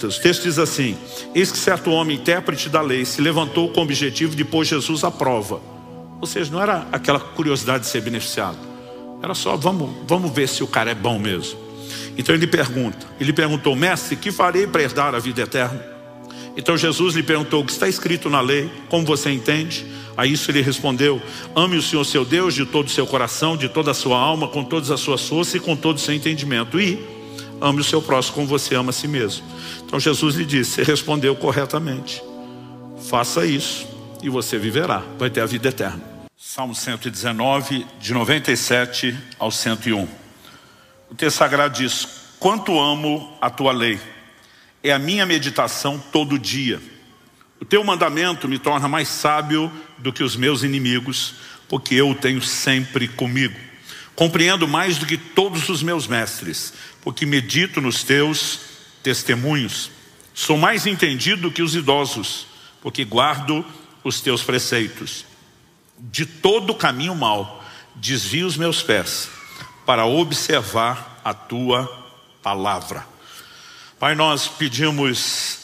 O texto diz assim: eis que certo homem, intérprete da lei, se levantou com o objetivo de pôr Jesus à prova. Ou seja, não era aquela curiosidade de ser beneficiado, era só, vamos ver se o cara é bom mesmo. Então ele perguntou: mestre, que farei para herdar a vida eterna? Então Jesus lhe perguntou: o que está escrito na lei, como você entende? A isso ele respondeu: ame o Senhor seu Deus de todo o seu coração, de toda a sua alma, com todas as suas forças e com todo o seu entendimento, e ame o seu próximo como você ama a si mesmo. Então Jesus lhe disse: você respondeu corretamente, faça isso e você viverá, vai ter a vida eterna. Salmo 119, de 97 ao 101. O texto sagrado diz: quanto amo a tua lei, é a minha meditação todo dia. O teu mandamento me torna mais sábio do que os meus inimigos, porque eu o tenho sempre comigo. Compreendo mais do que todos os meus mestres, porque medito nos teus testemunhos. Sou mais entendido que os idosos, porque guardo os teus preceitos. De todo caminho mau desvio os meus pés, para observar a tua palavra. Pai, nós pedimos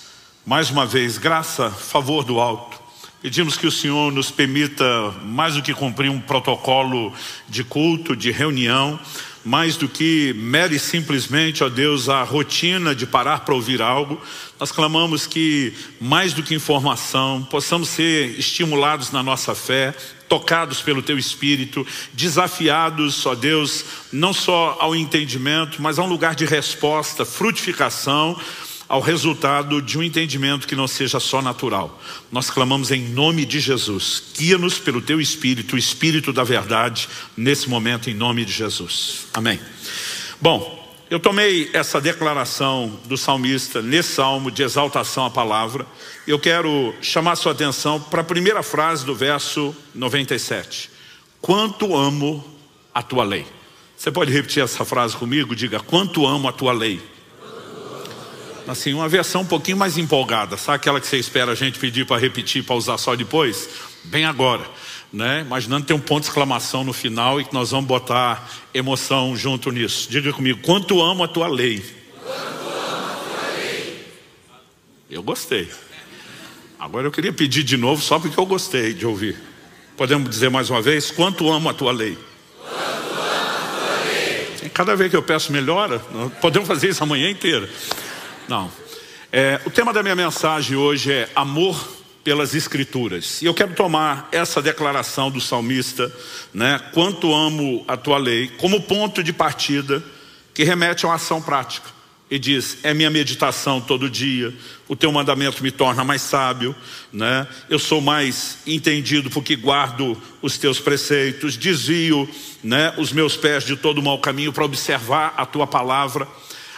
mais uma vez graça, favor do alto. Pedimos que o Senhor nos permita, mais do que cumprir um protocolo de culto, de reunião, mais do que mere simplesmente, ó Deus, a rotina de parar para ouvir algo, nós clamamos que, mais do que informação, possamos ser estimulados na nossa fé, tocados pelo Teu Espírito, desafiados, ó Deus, não só ao entendimento, mas a um lugar de resposta, frutificação, ao resultado de um entendimento que não seja só natural. Nós clamamos em nome de Jesus. Guia-nos pelo Teu Espírito, o Espírito da verdade, nesse momento, em nome de Jesus. Amém. Bom, eu tomei essa declaração do salmista nesse salmo de exaltação à palavra. Eu quero chamar a sua atenção para a primeira frase do verso 97. Quanto amo a tua lei. Você pode repetir essa frase comigo? Diga: quanto amo a tua lei. Assim, uma versão um pouquinho mais empolgada. Sabe aquela que você espera a gente pedir para repetir, para usar só depois? Bem agora, né? Imaginando ter um ponto de exclamação no final e que nós vamos botar emoção junto nisso. Diga comigo: quanto amo a tua lei. Quanto amo a tua lei. Eu gostei. Agora eu queria pedir de novo só porque eu gostei de ouvir. Podemos dizer mais uma vez: quanto amo a tua lei. Quanto amo a tua lei. Cada vez que eu peço melhora, podemos fazer isso a manhã inteira. Não. O tema da minha mensagem hoje é amor pelas Escrituras. E eu quero tomar essa declaração do salmista, né, quanto amo a tua lei, como ponto de partida que remete a uma ação prática. E diz: é minha meditação todo dia, o teu mandamento me torna mais sábio, né? Eu sou mais entendido porque guardo os teus preceitos, desvio, né, os meus pés de todo mau caminho para observar a tua palavra.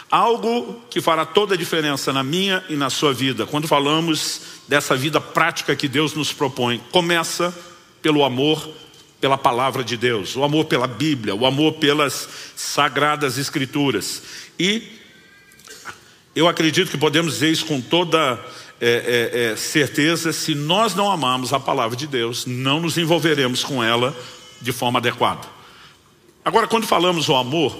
Algo que fará toda a diferença na minha e na sua vida. Quando falamos dessa vida prática que Deus nos propõe, começa pelo amor pela palavra de Deus, o amor pela Bíblia, o amor pelas sagradas Escrituras. E eu acredito que podemos dizer isso com toda certeza: se nós não amarmos a palavra de Deus, não nos envolveremos com ela de forma adequada. Agora, quando falamos o amor,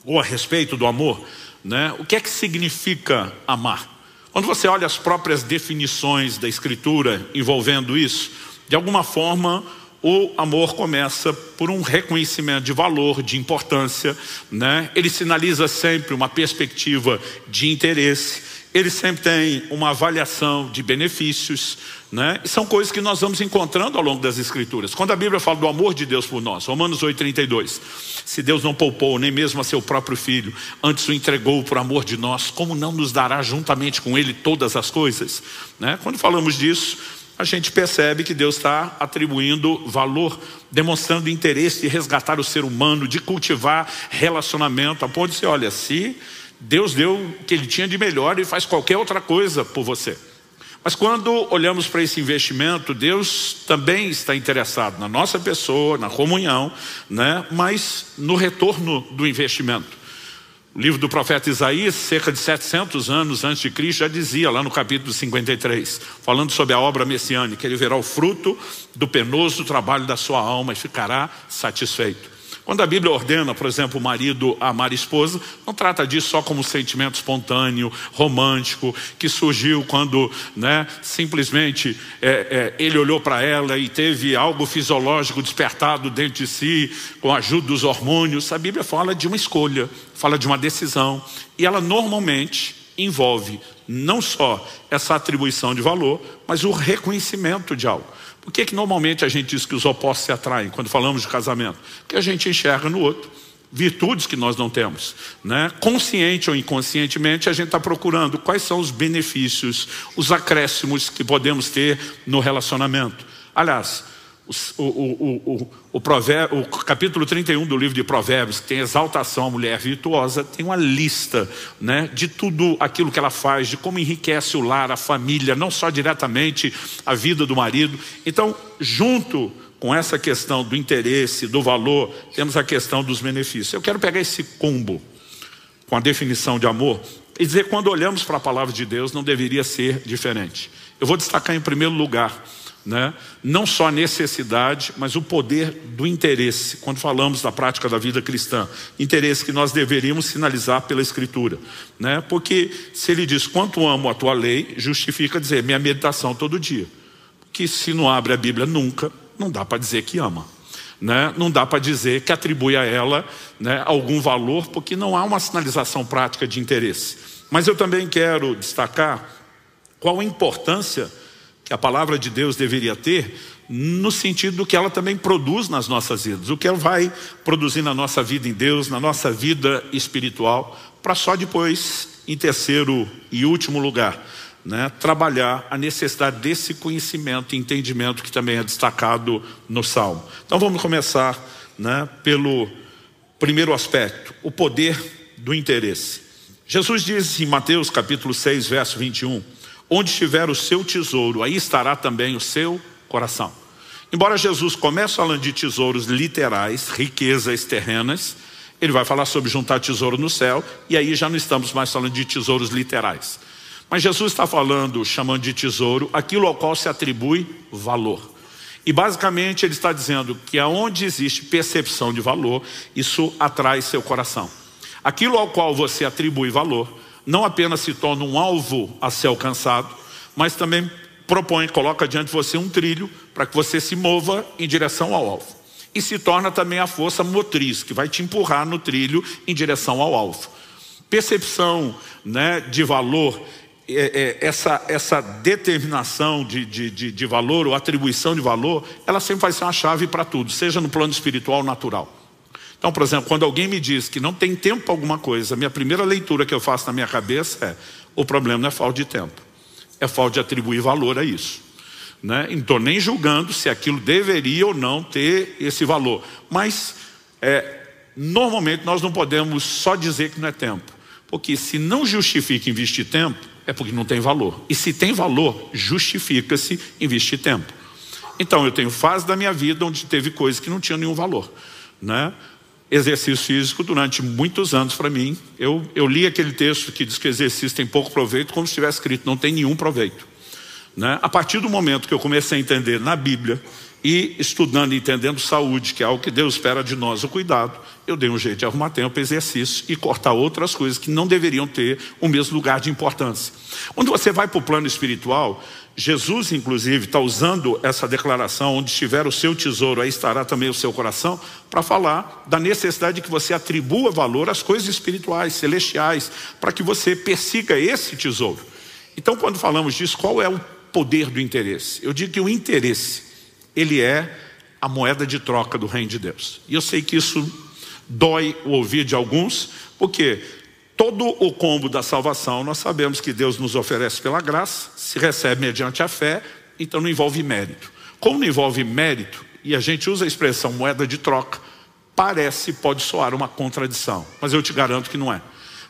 ou a respeito do amor, né, o que é que significa amar? Quando você olha as próprias definições da Escritura envolvendo isso, de alguma forma o amor começa por um reconhecimento de valor, de importância, né? Ele sinaliza sempre uma perspectiva de interesse, ele sempre tem uma avaliação de benefícios, né? E são coisas que nós vamos encontrando ao longo das Escrituras. Quando a Bíblia fala do amor de Deus por nós, Romanos 8:32, se Deus não poupou nem mesmo a seu próprio Filho, antes o entregou por amor de nós, como não nos dará juntamente com Ele todas as coisas, né? Quando falamos disso, a gente percebe que Deus está atribuindo valor, demonstrando interesse de resgatar o ser humano, de cultivar relacionamento, a ponto de dizer: olha, se Deus deu o que Ele tinha de melhor, Ele faz qualquer outra coisa por você. Mas quando olhamos para esse investimento, Deus também está interessado na nossa pessoa, na comunhão, né? Mas no retorno do investimento. O livro do profeta Isaías, cerca de 700 anos antes de Cristo, já dizia lá no capítulo 53, falando sobre a obra messiânica: ele verá o fruto do penoso trabalho da sua alma e ficará satisfeito. Quando a Bíblia ordena, por exemplo, o marido amar a esposa, não trata disso só como um sentimento espontâneo, romântico, que surgiu quando, simplesmente ele olhou para ela e teve algo fisiológico despertado dentro de si, com a ajuda dos hormônios. A Bíblia fala de uma escolha, fala de uma decisão, e ela normalmente envolve não só essa atribuição de valor, mas o reconhecimento de algo. Por que normalmente a gente diz que os opostos se atraem quando falamos de casamento? Porque a gente enxerga no outro virtudes que nós não temos, Consciente ou inconscientemente a gente está procurando quais são os benefícios, os acréscimos que podemos ter no relacionamento. Aliás, o capítulo 31 do livro de Provérbios, que tem exaltação à mulher virtuosa, tem uma lista de tudo aquilo que ela faz, de como enriquece o lar, a família, não só diretamente a vida do marido. Então, junto com essa questão do interesse, do valor, temos a questão dos benefícios. Eu quero pegar esse combo com a definição de amor e dizer que quando olhamos para a palavra de Deus não deveria ser diferente. Eu vou destacar em primeiro lugar não só a necessidade, mas o poder do interesse. Quando falamos da prática da vida cristã, interesse que nós deveríamos sinalizar pela Escritura, porque se ele diz quanto amo a tua lei, justifica dizer minha meditação todo dia, porque se não abre a Bíblia nunca, não dá para dizer que ama, não dá para dizer que atribui a ela algum valor, porque não há uma sinalização prática de interesse. Mas eu também quero destacar qual a importância que a palavra de Deus deveria ter, no sentido do que ela também produz nas nossas vidas, o que ela vai produzir na nossa vida em Deus, na nossa vida espiritual, para só depois, em terceiro e último lugar, trabalhar a necessidade desse conhecimento e entendimento que também é destacado no Salmo. Então vamos começar pelo primeiro aspecto, o poder do interesse. Jesus diz em Mateus capítulo 6, verso 21, onde estiver o seu tesouro, aí estará também o seu coração. Embora Jesus comece falando de tesouros literais, riquezas terrenas, ele vai falar sobre juntar tesouro no céu, e aí já não estamos mais falando de tesouros literais. Mas Jesus está falando, chamando de tesouro, aquilo ao qual se atribui valor. E basicamente ele está dizendo que aonde existe percepção de valor, isso atrai seu coração. Aquilo ao qual você atribui valor, não apenas se torna um alvo a ser alcançado, mas também coloca diante de você um trilho para que você se mova em direção ao alvo. E se torna também a força motriz, que vai te empurrar no trilho em direção ao alvo. Percepção de valor, essa determinação de valor ou atribuição de valor, ela sempre vai ser uma chave para tudo, seja no plano espiritual ou natural. Então, por exemplo, quando alguém me diz que não tem tempo para alguma coisa, a minha primeira leitura que eu faço na minha cabeça é: o problema não é falta de tempo, é falta de atribuir valor a isso. Não estou nem julgando se aquilo deveria ou não ter esse valor, mas normalmente nós não podemos só dizer que não é tempo, porque se não justifica investir tempo, é porque não tem valor, e se tem valor, justifica-se investir tempo. Então eu tenho fase da minha vida onde teve coisas que não tinham nenhum valor, Exercício físico durante muitos anos para mim, eu li aquele texto que diz que exercício tem pouco proveito, como se tivesse escrito não tem nenhum proveito. A partir do momento que eu comecei a entender na Bíblia e estudando e entendendo saúde, que é algo que Deus espera de nós, o cuidado, eu dei um jeito de arrumar tempo para exercício e cortar outras coisas que não deveriam ter o mesmo lugar de importância. Quando você vai para o plano espiritual, Jesus inclusive está usando essa declaração, onde estiver o seu tesouro, aí estará também o seu coração, para falar da necessidade de que você atribua valor às coisas espirituais, celestiais, para que você persiga esse tesouro. Então quando falamos disso, qual é o poder do interesse? Eu digo que o interesse, ele é a moeda de troca do reino de Deus. E eu sei que isso dói o ouvido de alguns, porque todo o combo da salvação, nós sabemos que Deus nos oferece pela graça, se recebe mediante a fé, então não envolve mérito. Como não envolve mérito, e a gente usa a expressão moeda de troca, pode soar uma contradição, mas eu te garanto que não é.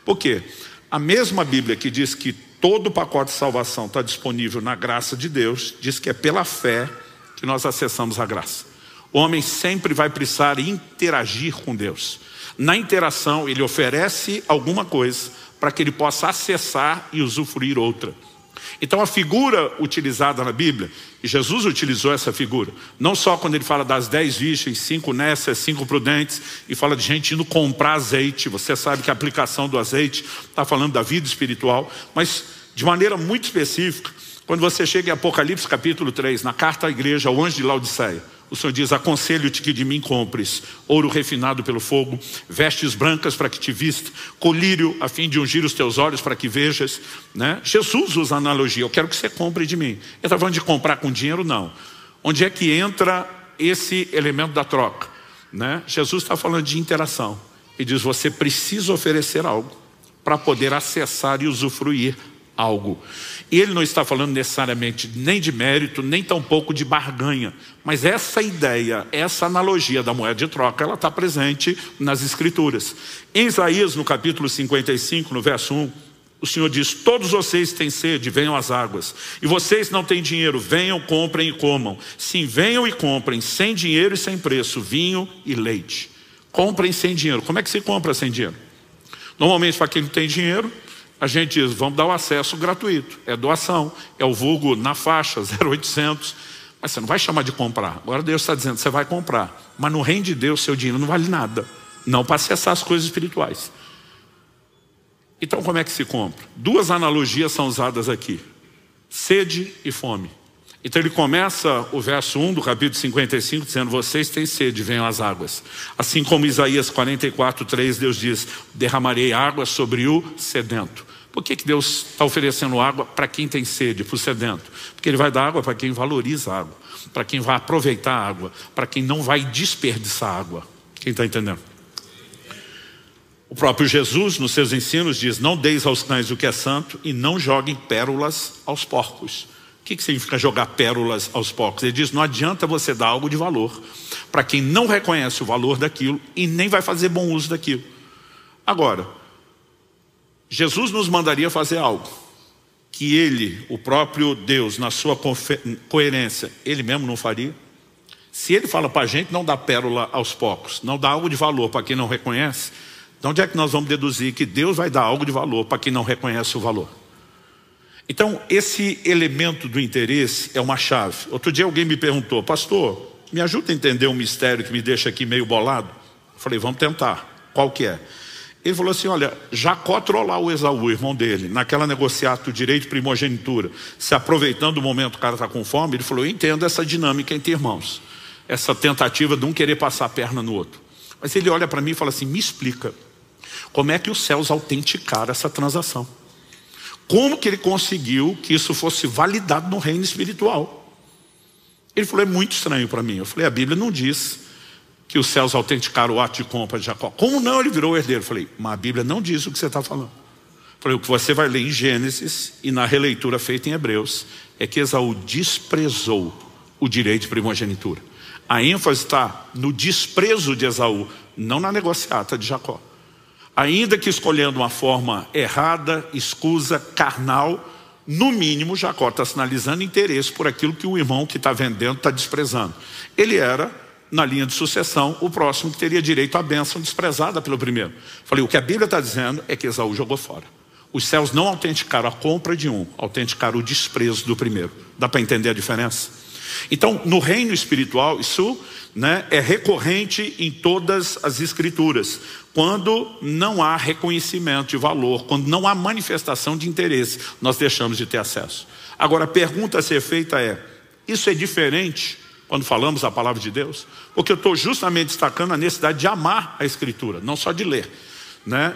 Por quê? A mesma Bíblia que diz que todo o pacote de salvação está disponível na graça de Deus, diz que é pela fé que nós acessamos a graça. O homem sempre vai precisar interagir com Deus. Na interação, ele oferece alguma coisa para que ele possa acessar e usufruir outra. Então a figura utilizada na Bíblia, e Jesus utilizou essa figura, não só quando ele fala das 10 virgens, 5 nécias, 5 prudentes, e fala de gente indo comprar azeite. Você sabe que a aplicação do azeite está falando da vida espiritual, mas de maneira muito específica, quando você chega em Apocalipse capítulo 3, na carta à igreja, ao anjo de Laodiceia, o Senhor diz: aconselho-te que de mim compres ouro refinado pelo fogo, vestes brancas para que te vista, colírio a fim de ungir os teus olhos para que vejas, né? Jesus usa a analogia: eu quero que você compre de mim. Ele está falando de comprar com dinheiro? Não. Onde é que entra esse elemento da troca, né? Jesus está falando de interação. Ele diz: você precisa oferecer algo para poder acessar e usufruir algo. E ele não está falando necessariamente nem de mérito, nem tampouco de barganha. Mas essa ideia, essa analogia da moeda de troca, ela está presente nas Escrituras. Em Isaías, no capítulo 55, no verso 1, o Senhor diz: todos vocês têm sede, venham às águas. E vocês não têm dinheiro, venham, comprem e comam. Sim, venham e comprem, sem dinheiro e sem preço, vinho e leite. Comprem sem dinheiro. Como é que se compra sem dinheiro? Normalmente, para quem não tem dinheiro, a gente diz: vamos dar o acesso gratuito. É doação, é o vulgo na faixa, 0800. Mas você não vai chamar de comprar. Agora Deus está dizendo: você vai comprar. Mas no reino de Deus, seu dinheiro não vale nada. Não para acessar as coisas espirituais. Então como é que se compra? Duas analogias são usadas aqui: sede e fome. Então ele começa o verso 1 do capítulo 55 dizendo: vocês têm sede, venham às águas. Assim como Isaías 44:3, Deus diz: derramarei água sobre o sedento. Por que Deus está oferecendo água para quem tem sede, para o sedento? Porque Ele vai dar água para quem valoriza a água, para quem vai aproveitar a água, para quem não vai desperdiçar a água. Quem está entendendo? O próprio Jesus, nos seus ensinos, diz: não deis aos cães o que é santo e não joguem pérolas aos porcos. O que significa jogar pérolas aos porcos? Ele diz: não adianta você dar algo de valor para quem não reconhece o valor daquilo e nem vai fazer bom uso daquilo. Agora, Jesus nos mandaria fazer algo que Ele, o próprio Deus, na sua coerência, Ele mesmo não faria. Se Ele fala para a gente não dar pérola aos porcos, não dar algo de valor para quem não reconhece, de onde é que nós vamos deduzir que Deus vai dar algo de valor para quem não reconhece o valor? Então, esse elemento do interesse é uma chave. Outro dia alguém me perguntou: pastor, me ajuda a entender um mistério que me deixa aqui meio bolado? Eu falei: vamos tentar. Qual que é? Ele falou assim: olha, Jacó trollar o Esaú, o irmão dele, naquela negociata do direito de primogenitura, se aproveitando do momento que o cara está com fome. Ele falou: eu entendo essa dinâmica entre irmãos, essa tentativa de um querer passar a perna no outro. Mas ele olha para mim e fala assim: me explica, como é que os céus autenticaram essa transação? Como que ele conseguiu que isso fosse validado no reino espiritual? Ele falou: é muito estranho para mim. Eu falei: a Bíblia não diz que os céus autenticaram o ato de compra de Jacó. Como não? Ele virou o herdeiro. Eu falei: mas a Bíblia não diz o que você está falando. Eu falei: o que você vai ler em Gênesis e na releitura feita em Hebreus é que Esaú desprezou o direito de primogenitura. A ênfase está no desprezo de Esaú, não na negociata de Jacó. Ainda que escolhendo uma forma errada, escusa, carnal, no mínimo Jacó está sinalizando interesse por aquilo que o irmão que está vendendo está desprezando. Ele era, na linha de sucessão, o próximo que teria direito à bênção desprezada pelo primeiro. Falei: o que a Bíblia está dizendo é que Esaú jogou fora. Os céus não autenticaram a compra de um, autenticaram o desprezo do primeiro. Dá para entender a diferença? Então, no reino espiritual, isso, é recorrente em todas as Escrituras. Quando não há reconhecimento de valor, quando não há manifestação de interesse, nós deixamos de ter acesso. Agora, a pergunta a ser feita é: isso é diferente quando falamos a palavra de Deus? Porque eu estou justamente destacando a necessidade de amar a Escritura, não só de ler,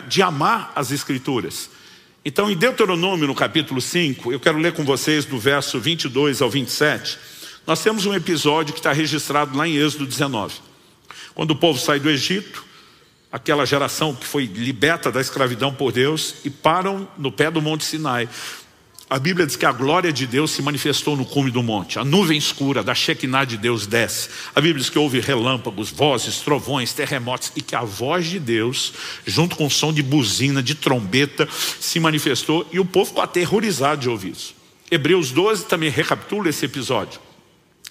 de amar as Escrituras. Então, em Deuteronômio, no capítulo 5, eu quero ler com vocês do verso 22 ao 27, nós temos um episódio que está registrado lá em Êxodo 19. Quando o povo sai do Egito, aquela geração que foi liberta da escravidão por Deus, e param no pé do Monte Sinai. A Bíblia diz que a glória de Deus se manifestou no cume do monte. A nuvem escura da Shekinah de Deus desce. A Bíblia diz que houve relâmpagos, vozes, trovões, terremotos, e que a voz de Deus, junto com o som de buzina, de trombeta, se manifestou, e o povo ficou aterrorizado de ouvir isso. Hebreus 12 também recapitula esse episódio.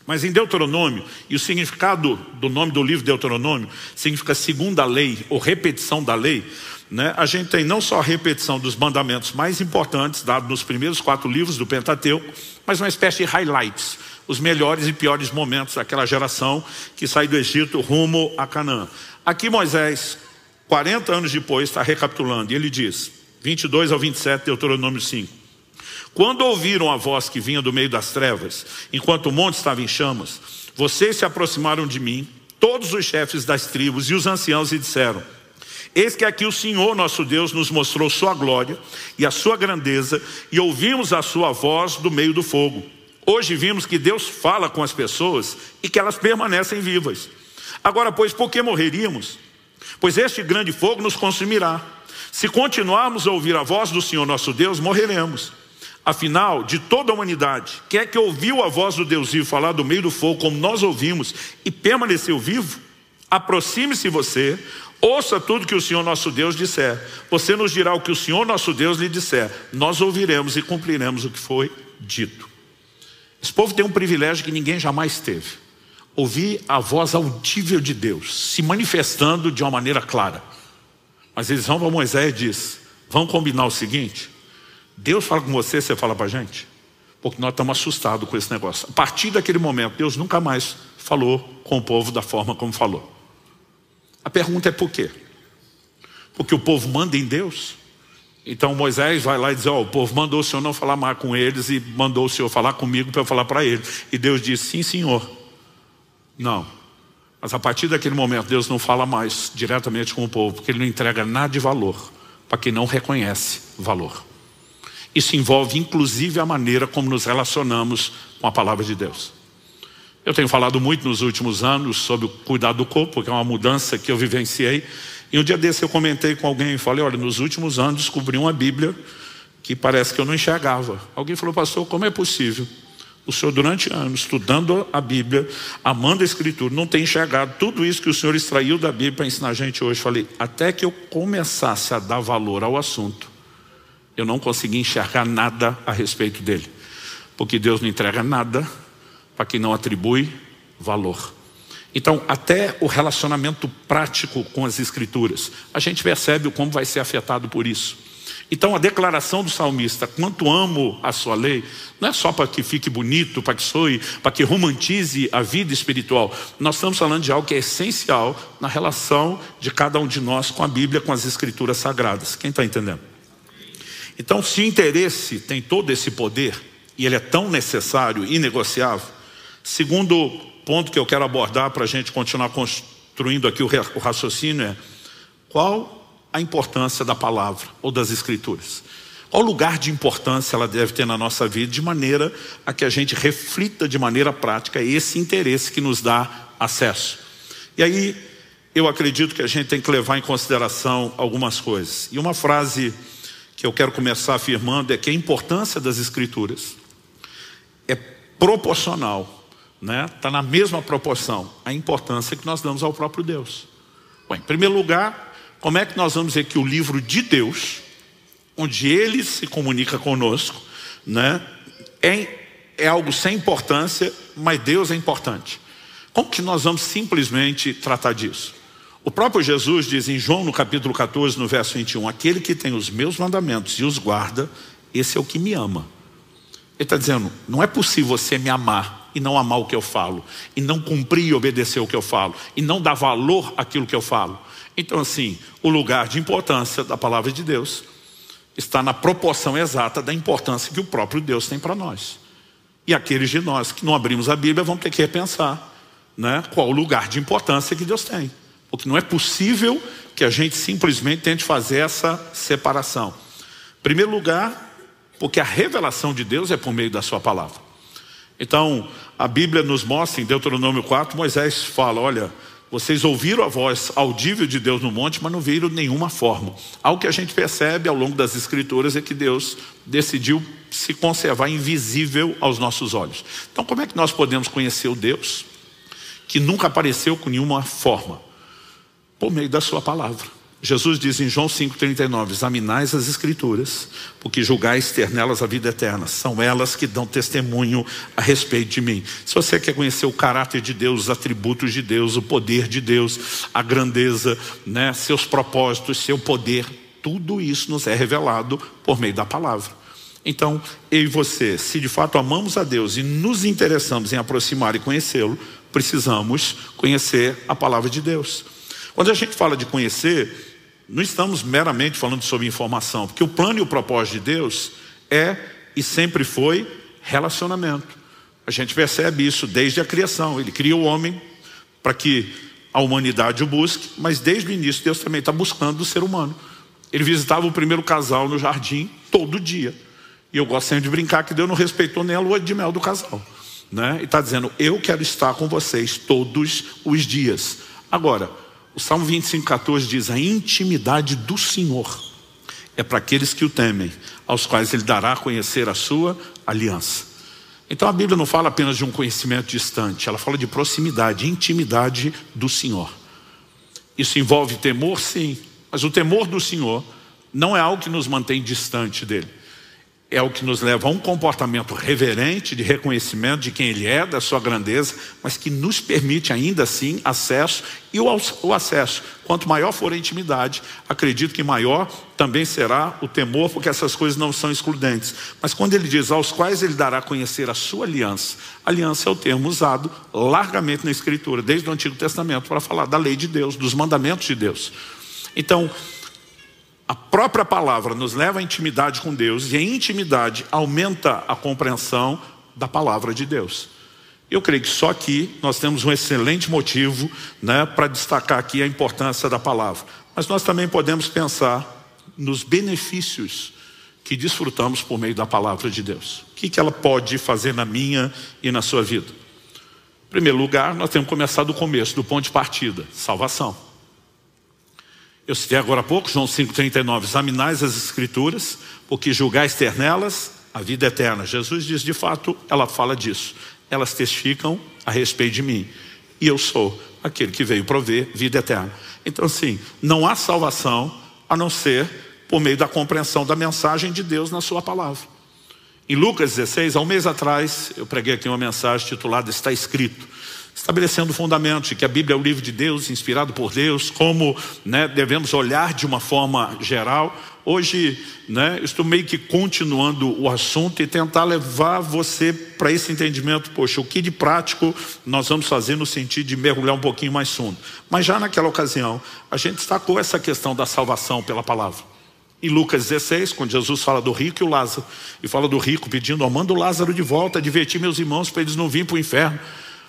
Mas em Deuteronômio, e o significado do nome do livro Deuteronômio significa segunda lei, ou repetição da lei, né, a gente tem não só a repetição dos mandamentos mais importantes dados nos primeiros 4 livros do Pentateuco, mas uma espécie de highlights, os melhores e piores momentos daquela geração que sai do Egito rumo a Canaã. Aqui Moisés, 40 anos depois, está recapitulando, e ele diz, 22 ao 27, Deuteronômio 5. Quando ouviram a voz que vinha do meio das trevas, enquanto o monte estava em chamas, vocês se aproximaram de mim, todos os chefes das tribos e os anciãos, e disseram: eis que aqui o Senhor nosso Deus nos mostrou sua glória e a sua grandeza, e ouvimos a sua voz do meio do fogo. Hoje vimos que Deus fala com as pessoas e que elas permanecem vivas. Agora, pois, por que morreríamos? Pois este grande fogo nos consumirá. Se continuarmos a ouvir a voz do Senhor nosso Deus, morreremos. Afinal, de toda a humanidade, quem é que ouviu a voz do Deus vivo falar do meio do fogo, como nós ouvimos, e permaneceu vivo? Aproxime-se você, ouça tudo que o Senhor nosso Deus disser. Você nos dirá o que o Senhor nosso Deus lhe disser. Nós ouviremos e cumpriremos o que foi dito. Esse povo tem um privilégio que ninguém jamais teve: ouvir a voz audível de Deus, se manifestando de uma maneira clara. Mas eles vão para Moisés e diz: vamos combinar o seguinte, Deus fala com você, você fala para a gente, porque nós estamos assustados com esse negócio. A partir daquele momento, Deus nunca mais falou com o povo da forma como falou. A pergunta é por quê? Porque o povo manda em Deus? Então Moisés vai lá e diz: ó, o povo mandou o Senhor não falar mais com eles e mandou o Senhor falar comigo para eu falar para eles. E Deus diz: sim, Senhor. Não. Mas a partir daquele momento, Deus não fala mais diretamente com o povo, porque Ele não entrega nada de valor para quem não reconhece valor. Isso envolve inclusive a maneira como nos relacionamos com a palavra de Deus. Eu tenho falado muito nos últimos anos sobre o cuidado do corpo, que é uma mudança que eu vivenciei. E um dia desse eu comentei com alguém e falei: olha, nos últimos anos descobri uma Bíblia que parece que eu não enxergava. Alguém falou: pastor, como é possível? O senhor durante anos, estudando a Bíblia, amando a Escritura, não tem enxergado tudo isso que o senhor extraiu da Bíblia para ensinar a gente hoje. Falei: até que eu começasse a dar valor ao assunto, eu não consegui enxergar nada a respeito dele. Porque Deus não entrega nada para quem não atribui valor. Então, até o relacionamento prático com as Escrituras, a gente percebe como vai ser afetado por isso. Então, a declaração do salmista: quanto amo a sua lei, não é só para que fique bonito, para que soe, para que romantize a vida espiritual. Nós estamos falando de algo que é essencial na relação de cada um de nós com a Bíblia, com as Escrituras sagradas. Quem está entendendo? Então, se o interesse tem todo esse poder, e ele é tão necessário e inegociável, segundo ponto que eu quero abordar para a gente continuar construindo aqui o raciocínio é: qual a importância da palavra ou das Escrituras? Qual lugar de importância ela deve ter na nossa vida, de maneira a que a gente reflita de maneira prática esse interesse que nos dá acesso. E aí eu acredito que a gente tem que levar em consideração algumas coisas. E uma frase que eu quero começar afirmando é que a importância das Escrituras é proporcional, né? Está na mesma proporção a importância que nós damos ao próprio Deus. Bom, em primeiro lugar, como é que nós vamos dizer que o livro de Deus, onde Ele se comunica conosco, né, é algo sem importância, mas Deus é importante? Como que nós vamos simplesmente tratar disso? O próprio Jesus diz em João, no capítulo 14, no verso 21, aquele que tem os meus mandamentos e os guarda, esse é o que me ama. Ele está dizendo: não é possível você me amar e não amar o que eu falo, e não cumprir e obedecer o que eu falo, e não dar valor àquilo que eu falo. Então, assim, o lugar de importância da palavra de Deus está na proporção exata da importância que o próprio Deus tem para nós. E aqueles de nós que não abrimos a Bíblia vão ter que repensar, né, qual o lugar de importância que Deus tem. Porque não é possível que a gente simplesmente tente fazer essa separação. Em primeiro lugar, porque a revelação de Deus é por meio da sua palavra. Então, a Bíblia nos mostra em Deuteronômio 4, Moisés fala: olha, vocês ouviram a voz audível de Deus no monte, mas não viram nenhuma forma. Algo que a gente percebe ao longo das Escrituras é que Deus decidiu se conservar invisível aos nossos olhos. Então, como é que nós podemos conhecer o Deus que nunca apareceu com nenhuma forma? Por meio da sua palavra. Jesus diz em João 5,39, examinais as Escrituras, porque julgais ter nelas a vida eterna. São elas que dão testemunho a respeito de mim. Se você quer conhecer o caráter de Deus, os atributos de Deus, o poder de Deus, a grandeza, né, seus propósitos, seu poder, tudo isso nos é revelado por meio da palavra. Então, eu e você, se de fato amamos a Deus e nos interessamos em aproximar e conhecê-lo, precisamos conhecer a palavra de Deus. Quando a gente fala de conhecer, não estamos meramente falando sobre informação, porque o plano e o propósito de Deus é e sempre foi relacionamento. A gente percebe isso desde a criação. Ele cria o homem para que a humanidade o busque, mas desde o início Deus também está buscando o ser humano. Ele visitava o primeiro casal no jardim todo dia. E eu gosto sempre de brincar que Deus não respeitou nem a lua de mel do casal, né? E está dizendo, eu quero estar com vocês todos os dias. Agora, o Salmo 25:14 diz, a intimidade do Senhor é para aqueles que o temem, aos quais Ele dará a conhecer a sua aliança. Então a Bíblia não fala apenas de um conhecimento distante, ela fala de proximidade, intimidade do Senhor. Isso envolve temor, sim, mas o temor do Senhor não é algo que nos mantém distante dele. É o que nos leva a um comportamento reverente, de reconhecimento de quem Ele é, da sua grandeza, mas que nos permite ainda assim acesso. E o acesso, quanto maior for a intimidade, acredito que maior também será o temor, porque essas coisas não são excludentes. Mas quando ele diz, aos quais Ele dará a conhecer a sua aliança, aliança é o termo usado largamente na Escritura, desde o Antigo Testamento, para falar da lei de Deus, dos mandamentos de Deus. Então, a própria palavra nos leva à intimidade com Deus, e a intimidade aumenta a compreensão da palavra de Deus. Eu creio que só aqui nós temos um excelente motivo, né, para destacar aqui a importância da palavra. Mas nós também podemos pensar nos benefícios que desfrutamos por meio da palavra de Deus. O que ela pode fazer na minha e na sua vida? Em primeiro lugar, nós temos que começar do começo, do ponto de partida, salvação. Eu citei agora há pouco, João 5,39, examinais as Escrituras, porque julgais ter nelas a vida eterna. Jesus diz, de fato, ela fala disso. Elas testificam a respeito de mim. E eu sou aquele que veio prover vida eterna. Então, assim, não há salvação a não ser por meio da compreensão da mensagem de Deus na sua palavra. Em Lucas 16, há um mês atrás, eu preguei aqui uma mensagem titulada Está Escrito, estabelecendo fundamentos de que a Bíblia é o livro de Deus, inspirado por Deus, como, né, devemos olhar de uma forma geral. Hoje, né, estou meio que continuando o assunto e tentar levar você para esse entendimento. Poxa, o que de prático nós vamos fazer no sentido de mergulhar um pouquinho mais fundo. Mas já naquela ocasião, a gente destacou essa questão da salvação pela palavra. Em Lucas 16, quando Jesus fala do rico e o Lázaro, e fala do rico pedindo, manda o Lázaro de volta, advertir meus irmãos para eles não virem para o inferno.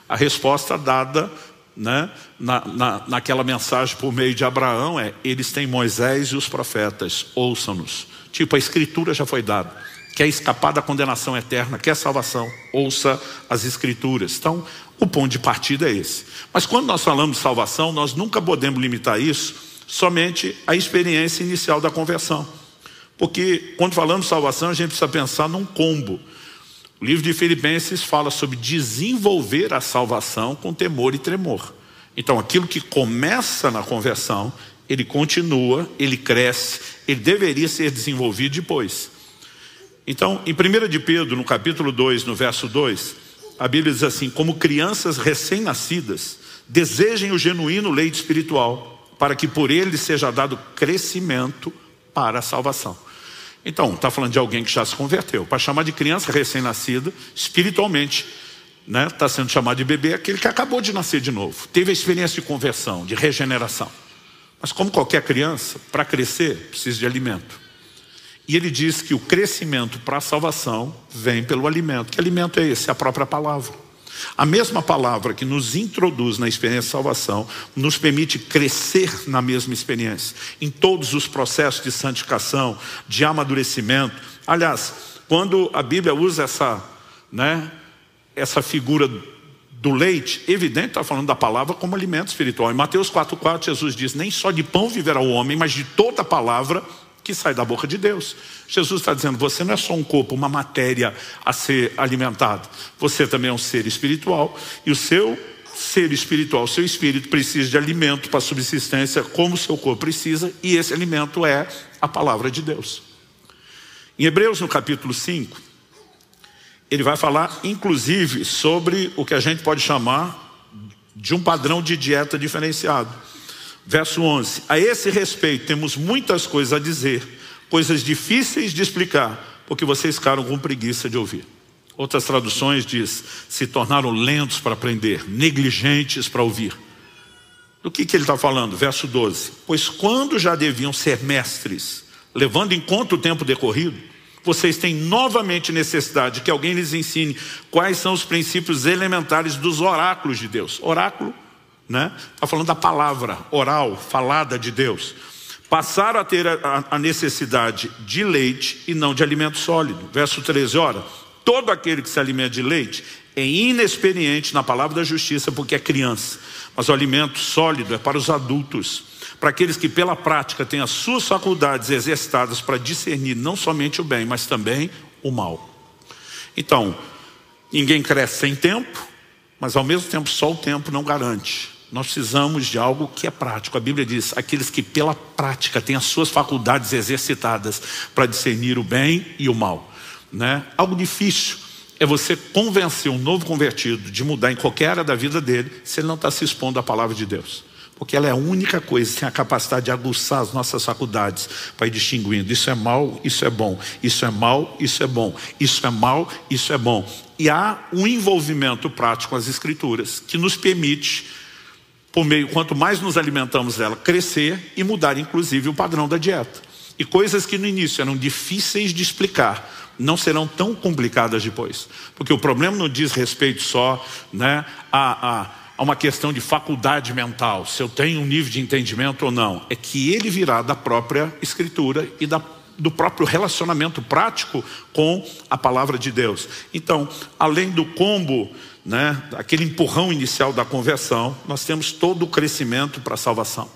A resposta dada, né, naquela mensagem por meio de Abraão é, eles têm Moisés e os profetas, ouçam-nos. Tipo, a Escritura já foi dada. Quer escapar da condenação eterna, quer salvação, ouça as Escrituras. Então, o ponto de partida é esse. Mas quando nós falamos de salvação, nós nunca podemos limitar isso somente à experiência inicial da conversão. Porque quando falamos de salvação, a gente precisa pensar num combo. O livro de Filipenses fala sobre desenvolver a salvação com temor e tremor. Então aquilo que começa na conversão, ele continua, ele cresce, ele deveria ser desenvolvido depois. Então em 1 de Pedro, no capítulo 2, no verso 2, a Bíblia diz assim, como crianças recém-nascidas, desejem o genuíno leite espiritual, para que por ele seja dado crescimento para a salvação. Então, está falando de alguém que já se converteu. Para chamar de criança recém-nascida, espiritualmente, né, está sendo chamado de bebê aquele que acabou de nascer de novo. Teve a experiência de conversão, de regeneração. Mas como qualquer criança, para crescer, precisa de alimento. E ele diz que o crescimento para a salvação vem pelo alimento. Que alimento é esse? A própria palavra. A mesma palavra que nos introduz na experiência de salvação nos permite crescer na mesma experiência, em todos os processos de santificação, de amadurecimento. Aliás, quando a Bíblia usa essa figura do leite, evidente, está falando da palavra como alimento espiritual. Em Mateus 4,4 Jesus diz, nem só de pão viverá o homem, mas de toda a palavra que sai da boca de Deus. Jesus está dizendo, você não é só um corpo, uma matéria a ser alimentado. Você também é um ser espiritual. E o seu ser espiritual, o seu espírito precisa de alimento para subsistência, como o seu corpo precisa. E esse alimento é a palavra de Deus. Em Hebreus, no capítulo 5, ele vai falar, inclusive, sobre o que a gente pode chamar de um padrão de dieta diferenciado. Verso 11: a esse respeito temos muitas coisas a dizer, coisas difíceis de explicar, porque vocês ficaram com preguiça de ouvir. Outras traduções diz: se tornaram lentos para aprender, negligentes para ouvir. Do que ele está falando? Verso 12: pois quando já deviam ser mestres, levando em conta o tempo decorrido, vocês têm novamente necessidade que alguém lhes ensine quais são os princípios elementares dos oráculos de Deus. Oráculo, né? Está falando da palavra oral, falada de Deus. Passaram a ter a necessidade de leite e não de alimento sólido. Verso 13, ora, todo aquele que se alimenta de leite é inexperiente na palavra da justiça porque é criança. Mas o alimento sólido é para os adultos, para aqueles que pela prática têm as suas faculdades exercitadas para discernir não somente o bem, mas também o mal. Então, ninguém cresce sem tempo, mas ao mesmo tempo só o tempo não garante. Nós precisamos de algo que é prático. A Bíblia diz: aqueles que pela prática têm as suas faculdades exercitadas para discernir o bem e o mal, né? Algo difícil é você convencer um novo convertido de mudar em qualquer área da vida dele, se ele não está se expondo à palavra de Deus. Porque ela é a única coisa que tem a capacidade de aguçar as nossas faculdades para ir distinguindo: isso é mal, isso é bom, isso é mal, isso é bom, isso é mal, isso é bom. E há um envolvimento prático com as Escrituras que nos permite, por meio, quanto mais nos alimentamos dela, crescer e mudar inclusive o padrão da dieta. E coisas que no início eram difíceis de explicar não serão tão complicadas depois. Porque o problema não diz respeito só, né, a uma questão de faculdade mental, se eu tenho um nível de entendimento ou não. É que ele virá da própria Escritura e do próprio relacionamento prático com a palavra de Deus. Então, além do combo, né, aquele empurrão inicial da conversão, nós temos todo o crescimento para a salvação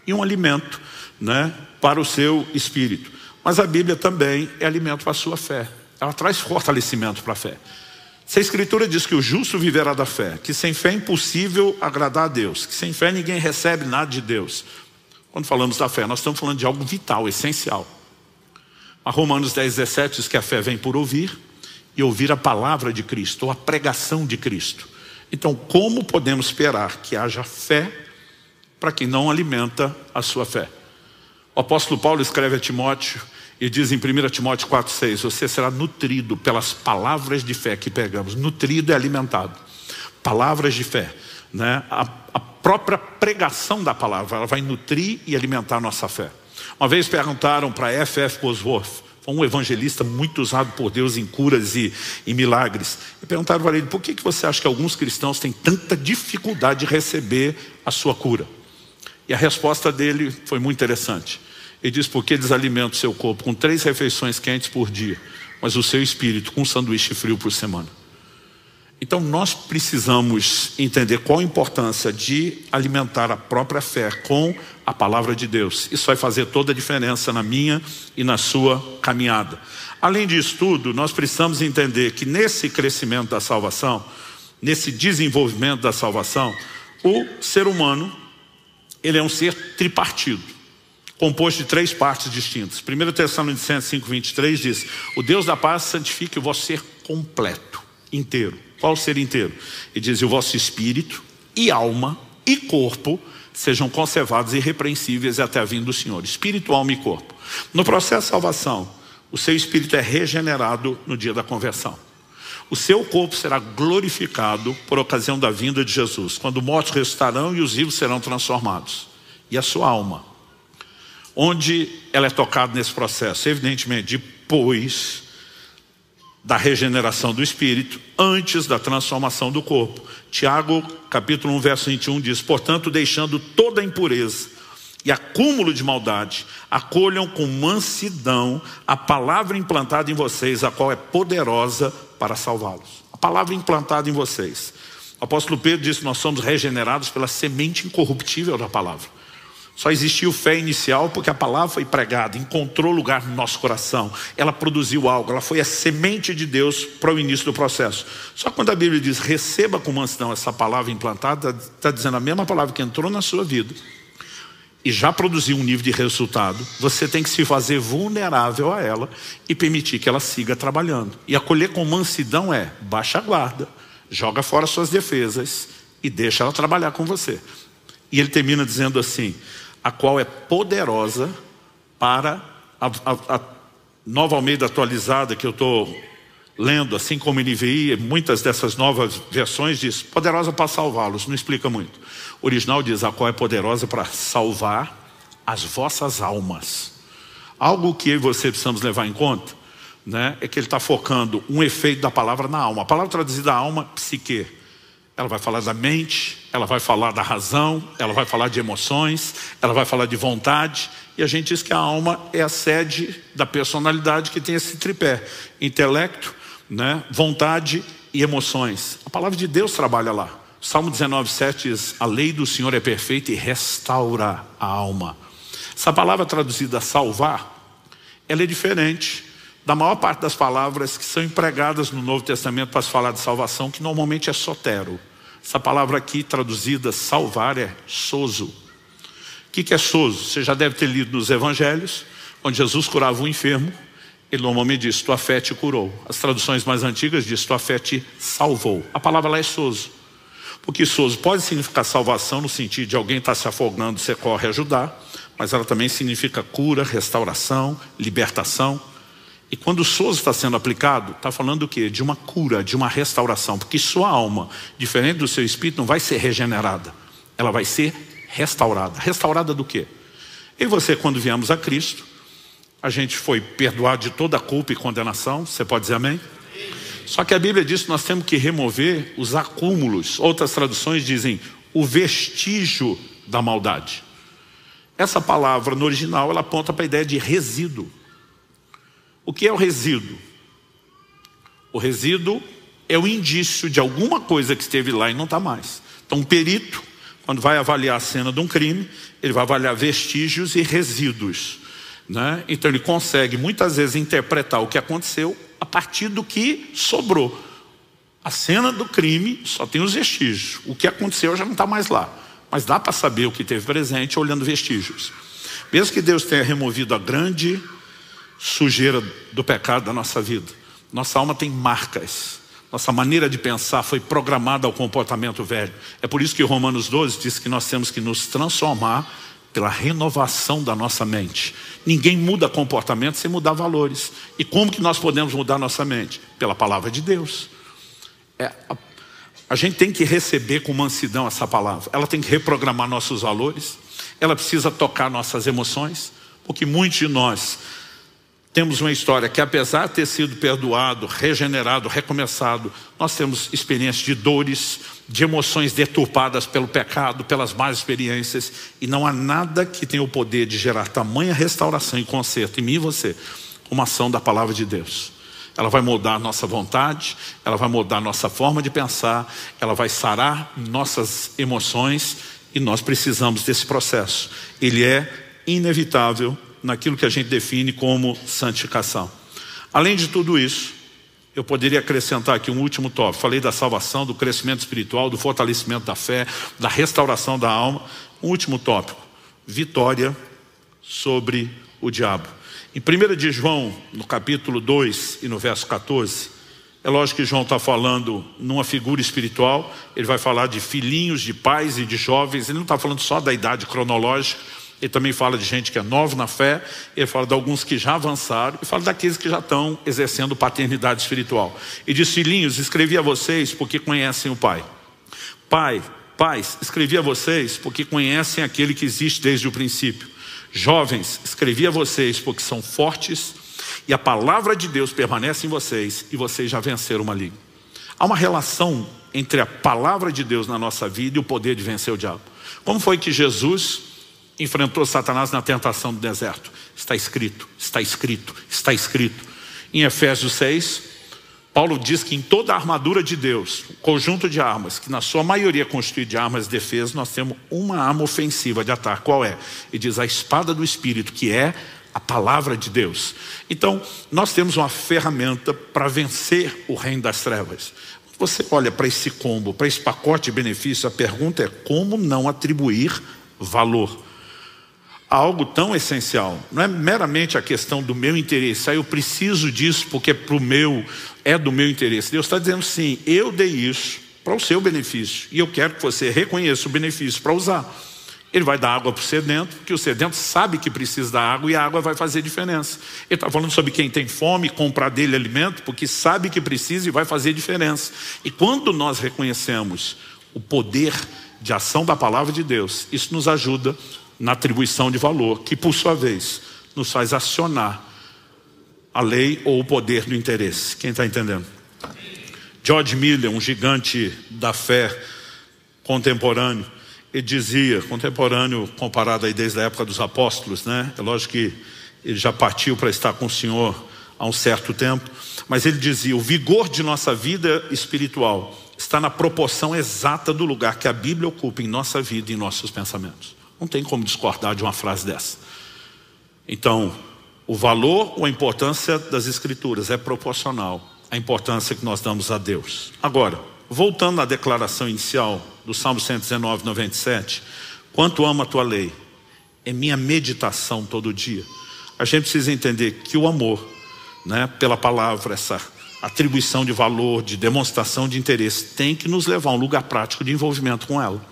e um alimento, né, para o seu espírito. Mas a Bíblia também é alimento para a sua fé. Ela traz fortalecimento para a fé. Se a Escritura diz que o justo viverá da fé, que sem fé é impossível agradar a Deus, que sem fé ninguém recebe nada de Deus. Quando falamos da fé, nós estamos falando de algo vital, essencial. A Romanos 10:17 diz que a fé vem por ouvir, e ouvir a palavra de Cristo, ou a pregação de Cristo. Então, como podemos esperar que haja fé para quem não alimenta a sua fé? O apóstolo Paulo escreve a Timóteo e diz em 1 Timóteo 4:6, você será nutrido pelas palavras de fé que pegamos. Nutrido é alimentado. Palavras de fé, né? A própria pregação da palavra, ela vai nutrir e alimentar a nossa fé. Uma vez perguntaram para F.F. Bosworth, um evangelista muito usado por Deus em curas e milagres, e perguntaram para ele: por que você acha que alguns cristãos têm tanta dificuldade de receber a sua cura? E a resposta dele foi muito interessante. Ele diz: porque eles alimentam o seu corpo com 3 refeições quentes por dia, mas o seu espírito com um sanduíche frio por semana. Então nós precisamos entender qual a importância de alimentar a própria fé com a palavra de Deus. Isso vai fazer toda a diferença na minha e na sua caminhada. Além disso tudo, nós precisamos entender que nesse crescimento da salvação, nesse desenvolvimento da salvação, o ser humano, ele é um ser tripartido, composto de 3 partes distintas. 1 Tessalonicenses 5:23 diz: o Deus da paz santifique o vosso ser completo, inteiro. Qual ser inteiro? Ele diz: e o vosso espírito e alma e corpo sejam conservados irrepreensíveis até a vinda do Senhor. Espírito, alma e corpo. No processo de salvação, o seu espírito é regenerado no dia da conversão. O seu corpo será glorificado por ocasião da vinda de Jesus, quando mortos ressuscitarão e os vivos serão transformados. E a sua alma, onde ela é tocada nesse processo? Evidentemente, depois da regeneração do espírito, antes da transformação do corpo. Tiago, capítulo 1, verso 21 diz: portanto, deixando toda a impureza e acúmulo de maldade, acolham com mansidão a palavra implantada em vocês, a qual é poderosa para salvá-los. A palavra implantada em vocês. O apóstolo Pedro disse que nós somos regenerados pela semente incorruptível da palavra. Só existiu fé inicial porque a palavra foi pregada, encontrou lugar no nosso coração. Ela produziu algo, ela foi a semente de Deus para o início do processo. Só quando a Bíblia diz: receba com mansidão essa palavra implantada, está dizendo a mesma palavra que entrou na sua vida e já produziu um nível de resultado. Você tem que se fazer vulnerável a ela e permitir que ela siga trabalhando. E acolher com mansidão é: baixa a guarda, joga fora suas defesas e deixa ela trabalhar com você. E ele termina dizendo assim: a qual é poderosa para a Nova Almeida atualizada que eu estou lendo, assim como NVI, muitas dessas novas versões diz poderosa para salvá-los, não explica muito. O original diz a qual é poderosa para salvar as vossas almas. Algo que eu e você precisamos levar em conta, né, é que ele está focando um efeito da palavra na alma. A palavra traduzida alma, psique. Ela vai falar da mente, ela vai falar da razão, ela vai falar de emoções, ela vai falar de vontade. E a gente diz que a alma é a sede da personalidade que tem esse tripé: intelecto, né, vontade e emoções. A palavra de Deus trabalha lá. Salmo 19:7 diz: a lei do Senhor é perfeita e restaura a alma. Essa palavra traduzida salvar, ela é diferente da maior parte das palavras que são empregadas no Novo Testamento para se falar de salvação, que normalmente é sotero. Essa palavra aqui traduzida salvar é sozo. O que é sozo? Você já deve ter lido nos evangelhos, onde Jesus curava um enfermo. Ele normalmente diz: tua fé te curou. As traduções mais antigas diz: tua fé te salvou. A palavra lá é sozo. Porque sozo pode significar salvação no sentido de alguém estar se afogando, você corre ajudar, mas ela também significa cura, restauração, libertação. E quando o sozo está sendo aplicado, está falando do quê? De uma cura, de uma restauração. Porque sua alma, diferente do seu espírito, não vai ser regenerada. Ela vai ser restaurada. Restaurada do quê? Eu e você, quando viemos a Cristo, a gente foi perdoado de toda a culpa e condenação. Você pode dizer amém? Só que a Bíblia diz que nós temos que remover os acúmulos. Outras traduções dizem o vestígio da maldade. Essa palavra no original, ela aponta para a ideia de resíduo. O que é o resíduo? O resíduo é o indício de alguma coisa que esteve lá e não está mais. Então um perito, quando vai avaliar a cena de um crime, ele vai avaliar vestígios e resíduos, né? Então ele consegue muitas vezes interpretar o que aconteceu a partir do que sobrou. A cena do crime só tem os vestígios. O que aconteceu já não está mais lá. Mas dá para saber o que teve presente olhando vestígios. Mesmo que Deus tenha removido a grande sujeira do pecado da nossa vida, nossa alma tem marcas. Nossa maneira de pensar foi programada ao comportamento velho. É por isso que Romanos 12 diz que nós temos que nos transformar pela renovação da nossa mente. Ninguém muda comportamento sem mudar valores. E como que nós podemos mudar nossa mente? Pela palavra de Deus. A gente tem que receber com mansidão essa palavra. Ela tem que reprogramar nossos valores. Ela precisa tocar nossas emoções. Porque muitos de nós temos uma história que, apesar de ter sido perdoado, regenerado, recomeçado, nós temos experiências de dores, de emoções deturpadas pelo pecado, pelas más experiências. E não há nada que tenha o poder de gerar tamanha restauração e conserto em mim e você, uma ação da palavra de Deus. Ela vai moldar a nossa vontade, ela vai moldar a nossa forma de pensar, ela vai sarar nossas emoções, e nós precisamos desse processo. Ele é inevitável naquilo que a gente define como santificação. Além de tudo isso, eu poderia acrescentar aqui um último tópico. Falei da salvação, do crescimento espiritual, do fortalecimento da fé, da restauração da alma. Um último tópico: vitória sobre o diabo. Em 1 de João, no capítulo 2 e no verso 14, é lógico que João está falando numa figura espiritual. Ele vai falar de filhinhos, de pais e de jovens. Ele não está falando só da idade cronológica. Ele também fala de gente que é nova na fé. Ele fala de alguns que já avançaram. E fala daqueles que já estão exercendo paternidade espiritual. E diz: filhinhos, escrevi a vocês porque conhecem o Pai. Pais, escrevi a vocês porque conhecem aquele que existe desde o princípio. Jovens, escrevi a vocês porque são fortes e a palavra de Deus permanece em vocês e vocês já venceram o maligno. Há uma relação entre a palavra de Deus na nossa vida e o poder de vencer o diabo. Como foi que Jesus enfrentou Satanás na tentação do deserto? Está escrito, está escrito, está escrito. Em Efésios 6, Paulo diz que em toda a armadura de Deus, um conjunto de armas, que na sua maioria é constituído de armas de defesa, nós temos uma arma ofensiva de ataque. Qual é? Ele diz: a espada do Espírito, que é a palavra de Deus. Então, nós temos uma ferramenta para vencer o reino das trevas. Você olha para esse combo, para esse pacote de benefícios, a pergunta é: como não atribuir valor a algo tão essencial? Não é meramente a questão do meu interesse. Eu preciso disso porque é do meu interesse. Deus está dizendo: sim, eu dei isso para o seu benefício e eu quero que você reconheça o benefício para usar. Ele vai dar água para o sedento, porque o sedento sabe que precisa da água e a água vai fazer diferença. Ele está falando sobre quem tem fome, comprar dele alimento, porque sabe que precisa e vai fazer diferença. E quando nós reconhecemos o poder de ação da palavra de Deus, isso nos ajuda na atribuição de valor, que por sua vez nos faz acionar a lei ou o poder do interesse. Quem está entendendo? George Miller, um gigante da fé contemporâneo, ele dizia, contemporâneo comparado aí desde a época dos apóstolos, né? É lógico que ele já partiu para estar com o Senhor há um certo tempo, mas ele dizia, o vigor de nossa vida espiritual está na proporção exata do lugar que a Bíblia ocupa em nossa vida e em nossos pensamentos. Não tem como discordar de uma frase dessa. Então, o valor ou a importância das Escrituras é proporcional à importância que nós damos a Deus. Agora, voltando à declaração inicial do Salmo 119, 97, quanto amo a tua lei, é minha meditação todo dia. A gente precisa entender que o amor, né, pela palavra, essa atribuição de valor, de demonstração de interesse, tem que nos levar a um lugar prático de envolvimento com ela.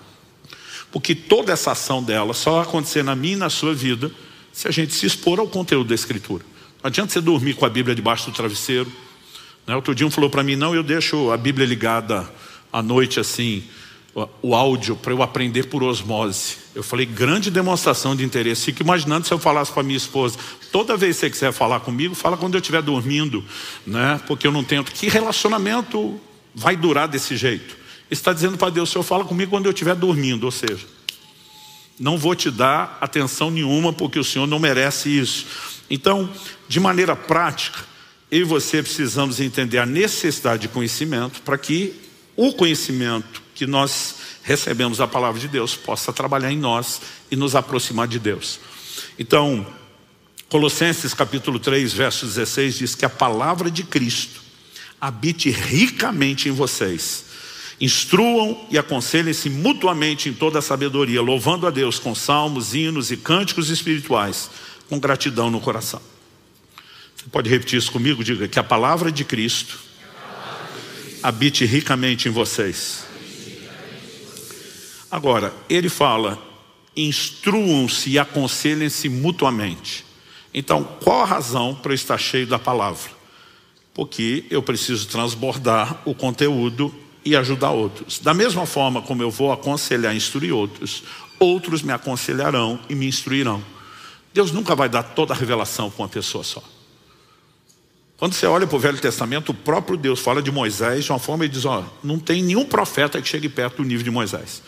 Porque toda essa ação dela só vai acontecer na minha e na sua vida se a gente se expor ao conteúdo da Escritura. Não adianta você dormir com a Bíblia debaixo do travesseiro. Outro dia um falou para mim, não, eu deixo a Bíblia ligada à noite assim, o áudio, para eu aprender por osmose. Eu falei, grande demonstração de interesse. Fico imaginando se eu falasse para minha esposa, toda vez que você quiser falar comigo, fala quando eu estiver dormindo, né? Porque eu não tenho. Que relacionamento vai durar desse jeito? Ele está dizendo para Deus, o Senhor fala comigo quando eu estiver dormindo, ou seja, não vou te dar atenção nenhuma porque o Senhor não merece isso. Então, de maneira prática, eu e você precisamos entender a necessidade de conhecimento para que o conhecimento que nós recebemos da palavra de Deus possa trabalhar em nós e nos aproximar de Deus. Então, Colossenses capítulo 3, verso 16 diz que a palavra de Cristo habite ricamente em vocês. Instruam e aconselhem-se mutuamente em toda a sabedoria, louvando a Deus com salmos, hinos e cânticos espirituais, com gratidão no coração. Você pode repetir isso comigo? Diga que a palavra de Cristo habite ricamente em vocês. Agora, ele fala, instruam-se e aconselhem-se mutuamente. Então, qual a razão para eu estar cheio da palavra? Porque eu preciso transbordar o conteúdo e ajudar outros. Da mesma forma como eu vou aconselhar e instruir outros, outros me aconselharão e me instruirão. Deus nunca vai dar toda a revelação para uma pessoa só. Quando você olha para o Velho Testamento, o próprio Deus fala de Moisés de uma forma e diz, não tem nenhum profeta que chegue perto do nível de Moisés.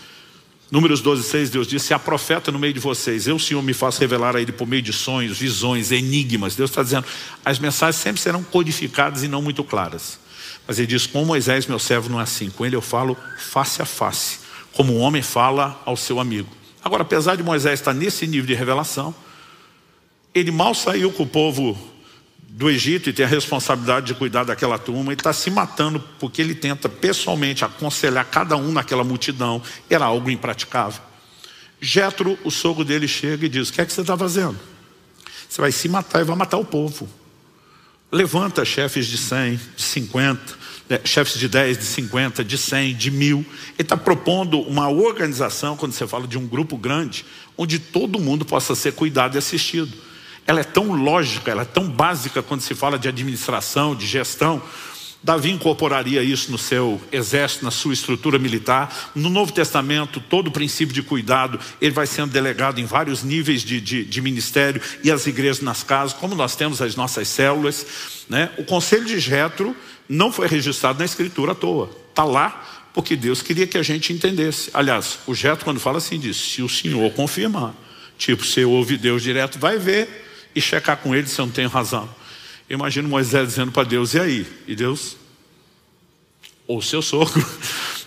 Números 12, 6, Deus diz, se há profeta no meio de vocês, eu, Senhor, me faço revelar a ele por meio de sonhos, visões, enigmas. Deus está dizendo, as mensagens sempre serão codificadas e não muito claras. Mas ele diz, com Moisés, meu servo, não é assim. Com ele eu falo face a face, como um homem fala ao seu amigo. Agora, apesar de Moisés estar nesse nível de revelação, ele mal saiu com o povo do Egito e tem a responsabilidade de cuidar daquela turma, ele está se matando porque ele tenta pessoalmente aconselhar cada um naquela multidão. Era algo impraticável. Jétro, o sogro dele, chega e diz, o que é que você está fazendo? Você vai se matar e vai matar o povo. Levanta chefes de 100, de 50, chefes de 10, de 50, de 100, de 1000. Ele está propondo uma organização, quando você fala de um grupo grande, onde todo mundo possa ser cuidado e assistido. Ela é tão lógica, ela é tão básica quando se fala de administração, de gestão. Davi incorporaria isso no seu exército, na sua estrutura militar. No Novo Testamento, todo o princípio de cuidado, ele vai sendo delegado em vários níveis de ministério e as igrejas nas casas, como nós temos as nossas células, né? O conselho de Jétro não foi registrado na Escritura à toa. Está lá porque Deus queria que a gente entendesse. Aliás, o Jétro, quando fala assim, diz, se o Senhor confirmar, tipo, você ouve Deus direto, vai ver e checar com ele se eu não tenho razão. Eu imagino Moisés dizendo para Deus, e aí? E Deus, ou seu sogro,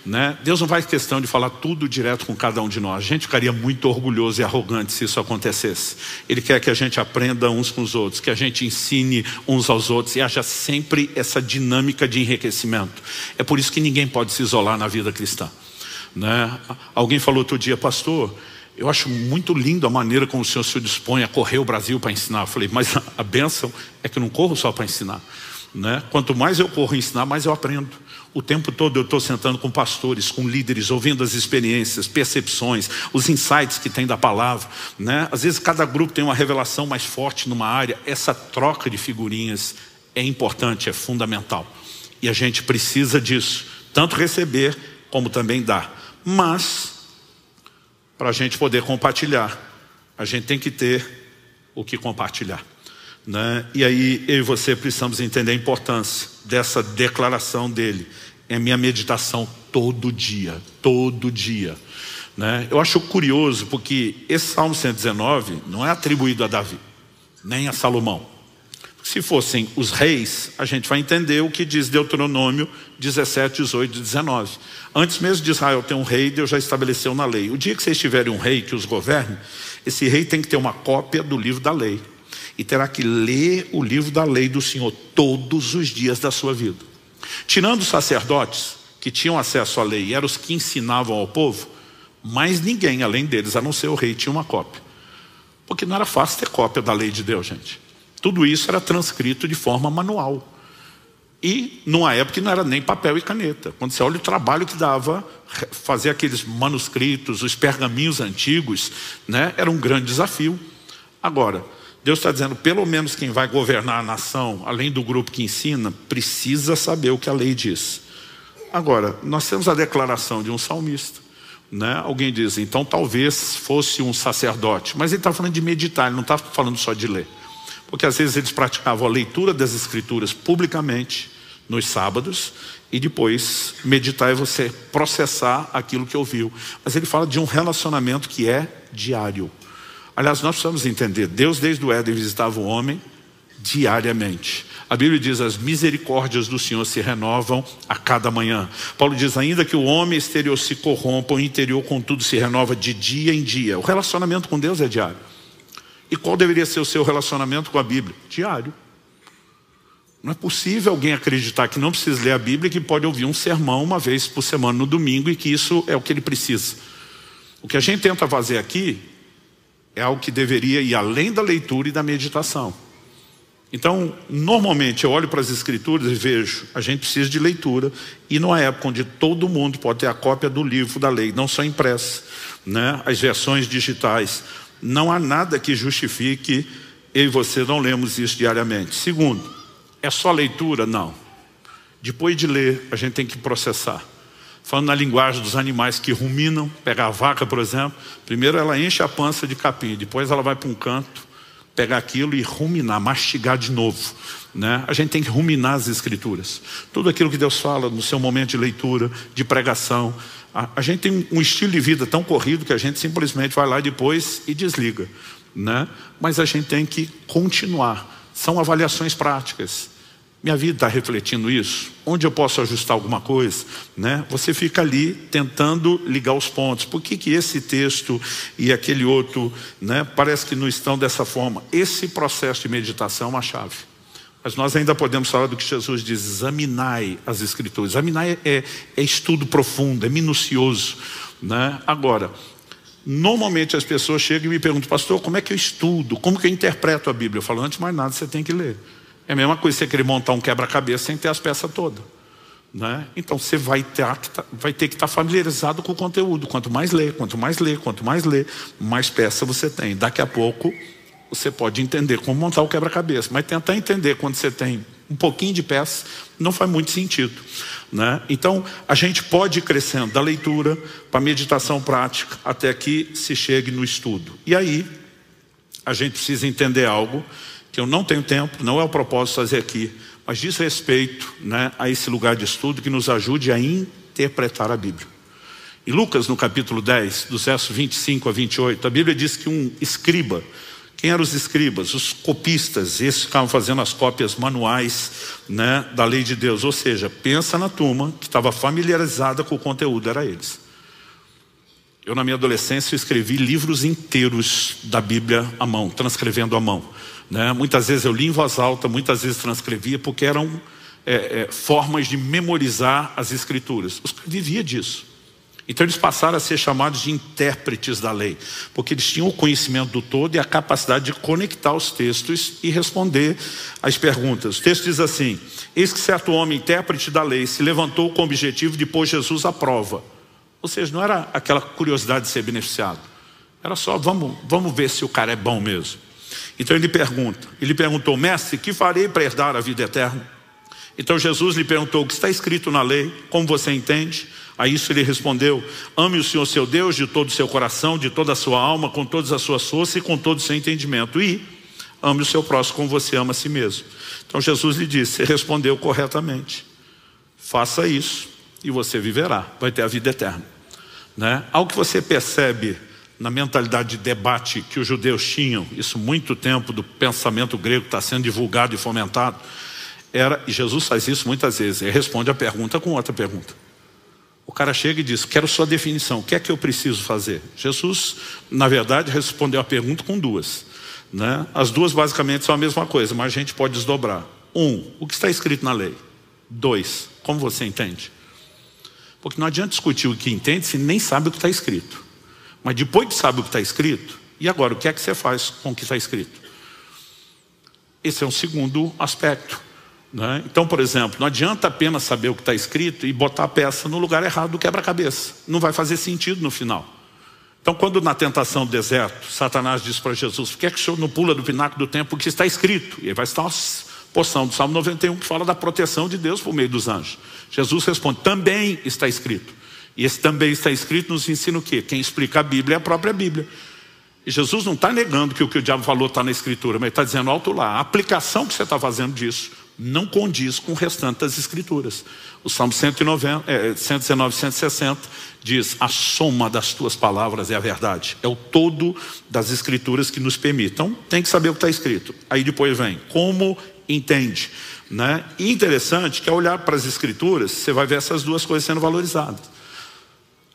né? Deus não faz questão de falar tudo direto com cada um de nós. A gente ficaria muito orgulhoso e arrogante se isso acontecesse. Ele quer que a gente aprenda uns com os outros, que a gente ensine uns aos outros e haja sempre essa dinâmica de enriquecimento. É por isso que ninguém pode se isolar na vida cristã, né? Alguém falou outro dia, pastor, eu acho muito lindo a maneira como o senhor se dispõe a correr o Brasil para ensinar. Eu falei, mas a bênção é que eu não corro só para ensinar. né? Quanto mais eu corro ensinar, mais eu aprendo. O tempo todo eu estou sentando com pastores, com líderes, ouvindo as experiências, percepções, os insights que tem da palavra, né? Às vezes cada grupo tem uma revelação mais forte numa área. Essa troca de figurinhas é importante, é fundamental. E a gente precisa disso, tanto receber como também dar. Mas, para a gente poder compartilhar, a gente tem que ter o que compartilhar, né? E aí eu e você precisamos entender a importância dessa declaração dele. É minha meditação todo dia, né? Eu acho curioso porque esse Salmo 119 não é atribuído a Davi, nem a Salomão. Se fossem os reis, a gente vai entender o que diz Deuteronômio 17, 18 e 19. Antes mesmo de Israel ter um rei, Deus já estabeleceu na lei. O dia que vocês tiverem um rei que os governe, esse rei tem que ter uma cópia do livro da lei. E terá que ler o livro da lei do Senhor todos os dias da sua vida. Tirando os sacerdotes, que tinham acesso à lei e eram os que ensinavam ao povo, mais ninguém além deles, a não ser o rei, tinha uma cópia. Porque não era fácil ter cópia da lei de Deus, gente. Tudo isso era transcrito de forma manual. E numa época que não era nem papel e caneta. Quando você olha o trabalho que dava fazer aqueles manuscritos, os pergaminhos antigos, né, era um grande desafio. Agora, Deus está dizendo, pelo menos quem vai governar a nação, além do grupo que ensina, precisa saber o que a lei diz. Agora, nós temos a declaração de um salmista, né? Alguém diz, então talvez fosse um sacerdote. Mas ele está falando de meditar, ele não está falando só de ler. Porque às vezes eles praticavam a leitura das escrituras publicamente, nos sábados, e depois meditar é você processar aquilo que ouviu. Mas ele fala de um relacionamento que é diário. Aliás, nós precisamos entender, Deus desde o Éden visitava o homem diariamente. A Bíblia diz, as misericórdias do Senhor se renovam a cada manhã. Paulo diz, ainda que o homem exterior se corrompa, o interior contudo se renova de dia em dia. O relacionamento com Deus é diário. E qual deveria ser o seu relacionamento com a Bíblia? Diário. Não é possível alguém acreditar que não precisa ler a Bíblia, que pode ouvir um sermão uma vez por semana no domingo e que isso é o que ele precisa. O que a gente tenta fazer aqui é algo que deveria ir além da leitura e da meditação. Então, normalmente eu olho para as escrituras e vejo, a gente precisa de leitura, e numa época onde todo mundo pode ter a cópia do livro da lei, não só impressa, né? As versões digitais, não há nada que justifique eu e você não lemos isso diariamente. Segundo, é só leitura? Não. Depois de ler, a gente tem que processar. Falando na linguagem dos animais que ruminam, pegar a vaca, por exemplo, primeiro ela enche a pança de capim, depois ela vai para um canto, pegar aquilo e ruminar, mastigar de novo, né? A gente tem que ruminar as escrituras. Tudo aquilo que Deus fala no seu momento de leitura, de pregação. A gente tem um estilo de vida tão corrido que a gente simplesmente vai lá depois e desliga, né? Mas a gente tem que continuar. São avaliações práticas. Minha vida está refletindo isso? Onde eu posso ajustar alguma coisa? Né? Você fica ali tentando ligar os pontos. Por que esse texto e aquele outro, né, parece que não estão dessa forma? Esse processo de meditação é uma chave. Mas nós ainda podemos falar do que Jesus diz, examinai as escrituras. Examinar é estudo profundo, é minucioso, né? Agora, normalmente as pessoas chegam e me perguntam, pastor, como é que eu estudo? Como que eu interpreto a Bíblia? Eu falo, antes de mais nada, você tem que ler. É a mesma coisa você querer montar um quebra-cabeça sem ter as peças todas, né? Então você vai ter que estar familiarizado com o conteúdo. Quanto mais ler, mais peça você tem. Daqui a pouco você pode entender como montar o quebra-cabeça. Mas tentar entender quando você tem um pouquinho de peça não faz muito sentido, né? Então a gente pode ir crescendo da leitura para a meditação prática até que se chegue no estudo. E aí a gente precisa entender algo que eu não tenho tempo, não é o propósito fazer aqui, mas diz respeito, né, a esse lugar de estudo que nos ajude a interpretar a Bíblia. Em Lucas, no capítulo 10, dos versos 25 a 28, a Bíblia diz que um escriba, quem eram os escribas? Os copistas, esses ficavam fazendo as cópias manuais, né, da lei de Deus. Ou seja, pensa na turma que estava familiarizada com o conteúdo, era eles. Eu na minha adolescência escrevi livros inteiros da Bíblia à mão, transcrevendo à mão, né? Muitas vezes eu li em voz alta, muitas vezes transcrevia, porque eram formas de memorizar as escrituras. Os caras viviam disso. Então eles passaram a ser chamados de intérpretes da lei, porque eles tinham o conhecimento do todo e a capacidade de conectar os textos e responder às perguntas. O texto diz assim: eis que certo homem, intérprete da lei, se levantou com o objetivo de pôr Jesus à prova. Ou seja, não era aquela curiosidade de ser beneficiado, era só, vamos ver se o cara é bom mesmo. Então ele perguntou: mestre, que farei para herdar a vida eterna? Então Jesus lhe perguntou: o que está escrito na lei, como você entende? A isso ele respondeu: ame o Senhor seu Deus de todo o seu coração, de toda a sua alma, com todas as suas forças e com todo o seu entendimento, e ame o seu próximo como você ama a si mesmo. Então Jesus lhe disse: você respondeu corretamente, faça isso e você viverá, vai ter a vida eterna, né? Algo que você percebe na mentalidade de debate que os judeus tinham, isso muito tempo do pensamento grego está sendo divulgado e fomentado, e Jesus faz isso muitas vezes, ele responde a pergunta com outra pergunta. O cara chega e diz: quero sua definição, o que é que eu preciso fazer? Jesus, na verdade, respondeu a pergunta com duas, né? As duas basicamente são a mesma coisa, mas a gente pode desdobrar. O que está escrito na lei? 2, como você entende? Porque não adianta discutir o que entende se nem sabe o que está escrito. Mas depois que sabe o que está escrito, e agora, o que é que você faz com o que está escrito? Esse é um segundo aspecto, né? Então, por exemplo, não adianta apenas saber o que está escrito e botar a peça no lugar errado do quebra-cabeça. Não vai fazer sentido no final. Então, quando na tentação do deserto, Satanás diz para Jesus: por que é que o senhor não pula do pináculo do templo que está escrito? E aí vai estar uma porção do Salmo 91 que fala da proteção de Deus por meio dos anjos. Jesus responde: também está escrito. E esse também está escrito nos ensina o quê? Quem explica a Bíblia é a própria Bíblia. E Jesus não está negando que o que o diabo falou está na Escritura, mas está dizendo alto lá: a aplicação que você está fazendo disso não condiz com o restante das Escrituras. O Salmo 119, 160 diz: a soma das tuas palavras é a verdade. É o todo das Escrituras que nos permite. Então tem que saber o que está escrito. Aí depois vem: como entende, né? E interessante que ao olhar para as Escrituras, você vai ver essas duas coisas sendo valorizadas.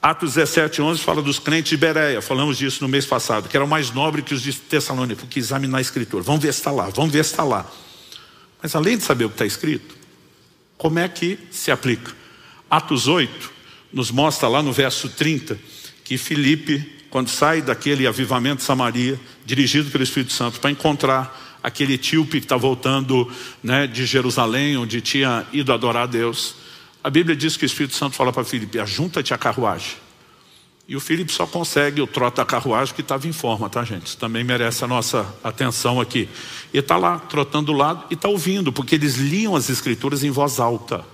Atos 17:11 fala dos crentes de Bereia, falamos disso no mês passado, que eram mais nobres que os de Tessalônica, porque examinar a Escritura. Vamos ver se está lá, vamos ver se está lá. Mas além de saber o que está escrito, como é que se aplica? Atos 8 nos mostra lá no verso 30 que Filipe, quando sai daquele avivamento de Samaria, dirigido pelo Espírito Santo para encontrar aquele etíope que está voltando, né, de Jerusalém, onde tinha ido adorar a Deus, a Bíblia diz que o Espírito Santo fala para Filipe: ajunta-te à carruagem. E o Filipe só consegue o trote da carruagem que estava em forma, tá, gente? Isso também merece a nossa atenção aqui. E está lá, trotando do lado, e está ouvindo, porque eles liam as Escrituras em voz alta.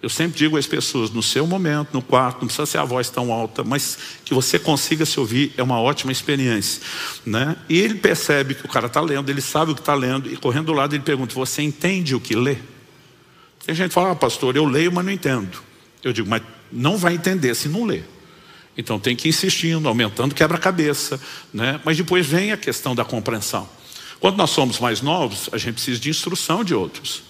Eu sempre digo às pessoas: no seu momento, no quarto, não precisa ser a voz tão alta, mas que você consiga se ouvir é uma ótima experiência, né? E ele percebe que o cara está lendo, ele sabe o que está lendo, e correndo do lado ele pergunta: você entende o que lê? Tem gente que fala: pastor, eu leio, mas não entendo. Eu digo: mas não vai entender se não ler. Então tem que ir insistindo, aumentando quebra-cabeça, né? Mas depois vem a questão da compreensão. Quando nós somos mais novos, a gente precisa de instrução de outros.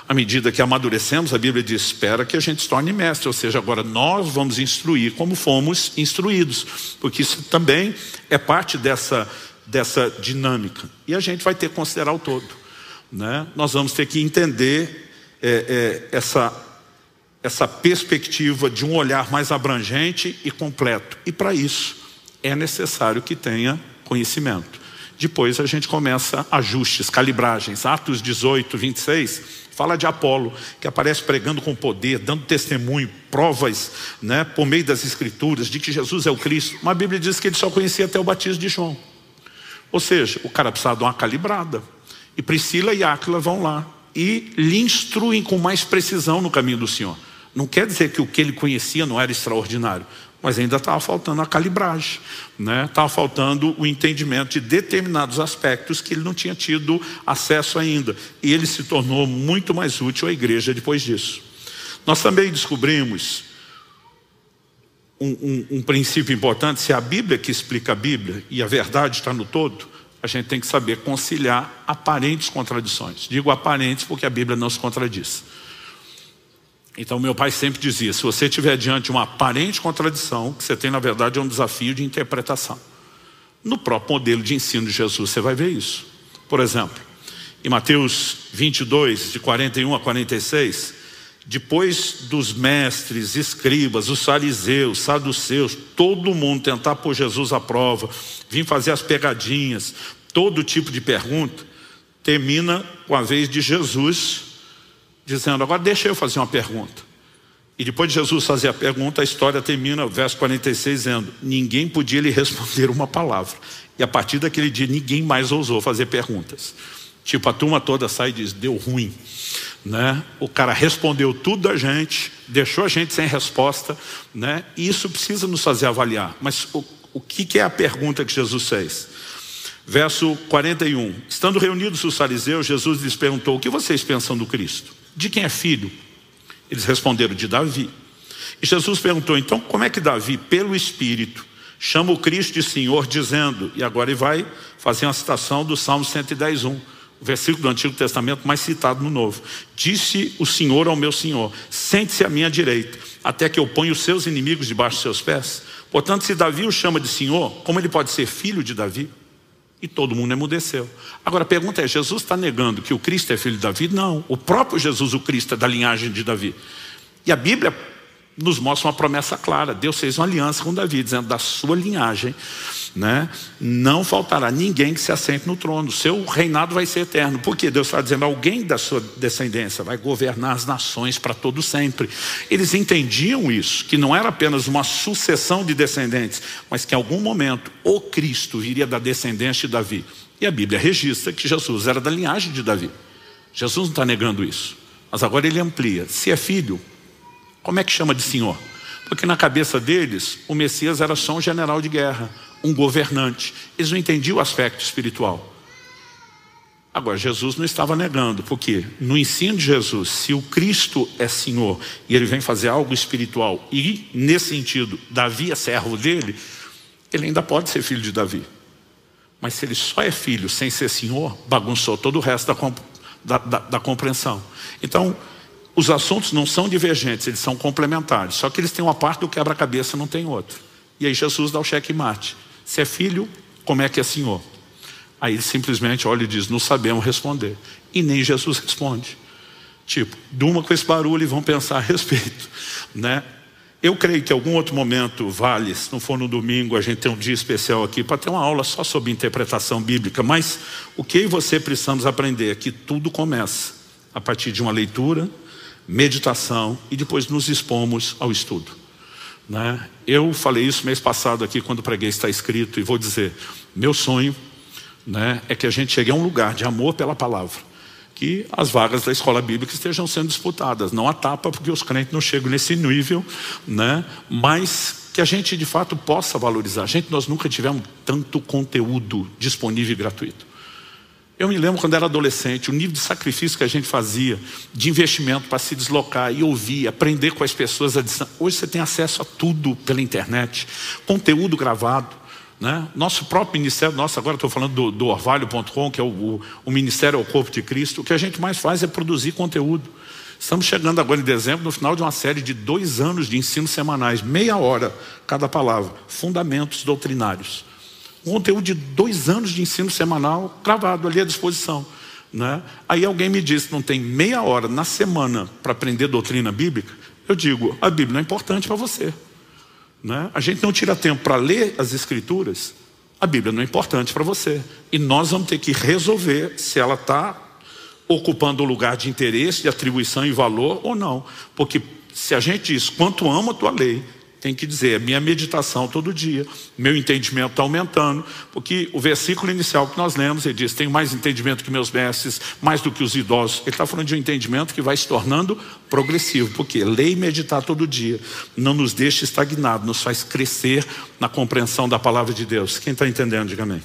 À medida que amadurecemos, a Bíblia diz: espera que a gente se torne mestre. Ou seja, agora nós vamos instruir como fomos instruídos, porque isso também é parte dessa dinâmica. E a gente vai ter que considerar o todo, né? Nós vamos ter que entender essa perspectiva de um olhar mais abrangente e completo. E para isso é necessário que tenha conhecimento. Depois a gente começa ajustes, calibragens. Atos 18, 26 fala de Apolo, que aparece pregando com poder, dando testemunho, provas, né, por meio das Escrituras de que Jesus é o Cristo. Mas a Bíblia diz que ele só conhecia até o batismo de João. Ou seja, o cara precisa dar uma calibrada. E Priscila e Áquila vão lá e lhe instruem com mais precisão no caminho do Senhor. Não quer dizer que o que ele conhecia não era extraordinário, mas ainda estava faltando a calibragem, né? Estava faltando o entendimento de determinados aspectos que ele não tinha tido acesso ainda. E ele se tornou muito mais útil à igreja depois disso. Nós também descobrimos um princípio importante: se a Bíblia que explica a Bíblia e a verdade está no todo, a gente tem que saber conciliar aparentes contradições. Digo aparentes porque a Bíblia não se contradiz. Então meu pai sempre dizia: se você estiver diante de uma aparente contradição, que você tem na verdade é um desafio de interpretação. No próprio modelo de ensino de Jesus você vai ver isso. Por exemplo, em Mateus 22, de 41 a 46, Depois dos mestres, escribas, os fariseus, saduceus, todo mundo tentar pôr Jesus à prova, vir fazer as pegadinhas, todo tipo de pergunta, termina com a vez de Jesus dizendo: agora deixa eu fazer uma pergunta. E depois de Jesus fazer a pergunta, a história termina, verso 46, dizendo: ninguém podia lhe responder uma palavra. E a partir daquele dia ninguém mais ousou fazer perguntas. Tipo, a turma toda sai e diz: deu ruim, né? O cara respondeu tudo da gente, deixou a gente sem resposta, né? E isso precisa nos fazer avaliar. Mas o que é a pergunta que Jesus fez? Verso 41. Estando reunidos os fariseus, Jesus lhes perguntou: o que vocês pensam do Cristo? De quem é filho? Eles responderam: de Davi. E Jesus perguntou: então como é que Davi, pelo Espírito, chama o Cristo de Senhor, dizendo... E agora ele vai fazer uma citação do Salmo 110:1, o versículo do Antigo Testamento mais citado no Novo. Disse o Senhor ao meu Senhor: sente-se à minha direita, até que eu ponha os seus inimigos debaixo dos seus pés. Portanto, se Davi o chama de Senhor, como ele pode ser filho de Davi? E todo mundo emudeceu. Agora a pergunta é: Jesus está negando que o Cristo é filho de Davi? Não, o próprio Jesus, o Cristo, é da linhagem de Davi. E a Bíblia nos mostra uma promessa clara. Deus fez uma aliança com Davi, dizendo: da sua linhagem, né, não faltará ninguém que se assente no trono. Seu reinado vai ser eterno. Por quê? Deus está dizendo: alguém da sua descendência vai governar as nações para todo sempre. Eles entendiam isso, que não era apenas uma sucessão de descendentes, mas que em algum momento o Cristo viria da descendência de Davi. E a Bíblia registra que Jesus era da linhagem de Davi. Jesus não está negando isso, mas agora ele amplia: se é filho, como é que chama de Senhor? Porque na cabeça deles, o Messias era só um general de guerra, um governante. Eles não entendiam o aspecto espiritual. Agora, Jesus não estava negando, porque no ensino de Jesus, se o Cristo é Senhor e ele vem fazer algo espiritual, e nesse sentido, Davi é servo dele, ele ainda pode ser filho de Davi. Mas se ele só é filho sem ser Senhor, bagunçou todo o resto da compreensão. Então, os assuntos não são divergentes, eles são complementares. Só que eles têm uma parte do quebra-cabeça, não tem outra. E aí Jesus dá o checkmate: se é filho, como é que é Senhor? Aí ele simplesmente olha e diz: não sabemos responder. E nem Jesus responde. Tipo, durma com esse barulho e vão pensar a respeito, né? Eu creio que em algum outro momento vale, se não for no domingo, a gente tem um dia especial aqui para ter uma aula só sobre interpretação bíblica. Mas o que eu e você precisamos aprender é que tudo começa a partir de uma leitura, meditação, e depois nos expomos ao estudo, né? Eu falei isso mês passado aqui quando preguei Está Escrito, e vou dizer: meu sonho, né, é que a gente chegue a um lugar de amor pela palavra, que as vagas da escola bíblica estejam sendo disputadas, não a tapa, porque os crentes não chegam nesse nível, né, mas que a gente de fato possa valorizar. Nós nunca tivemos tanto conteúdo disponível e gratuito. Eu me lembro quando era adolescente, o nível de sacrifício que a gente fazia, de investimento para se deslocar e ouvir, aprender com as pessoas à distância. Hoje você tem acesso a tudo pela internet, conteúdo gravado, né? Nosso próprio ministério, agora estou falando do orvalho.com, que é o Ministério ao Corpo de Cristo. O que a gente mais faz é produzir conteúdo. Estamos chegando agora em dezembro, no final de uma série de 2 anos de ensino semanais, meia hora cada palavra, fundamentos doutrinários. Um conteúdo de 2 anos de ensino semanal gravado ali à disposição, né? Aí alguém me disse: não tem meia hora na semana para aprender doutrina bíblica? Eu digo: a Bíblia não é importante para você, né? A gente não tira tempo para ler as Escrituras, a Bíblia não é importante para você. E nós vamos ter que resolver se ela está ocupando o lugar de interesse, de atribuição e valor ou não. Porque se a gente diz: quanto amo a tua lei, tem que dizer: é minha meditação todo dia, meu entendimento está aumentando. Porque o versículo inicial que nós lemos, ele diz: tenho mais entendimento que meus mestres, mais do que os idosos. Ele está falando de um entendimento que vai se tornando progressivo, porque ler e meditar todo dia não nos deixa estagnados, nos faz crescer na compreensão da palavra de Deus. Quem está entendendo, diga amém.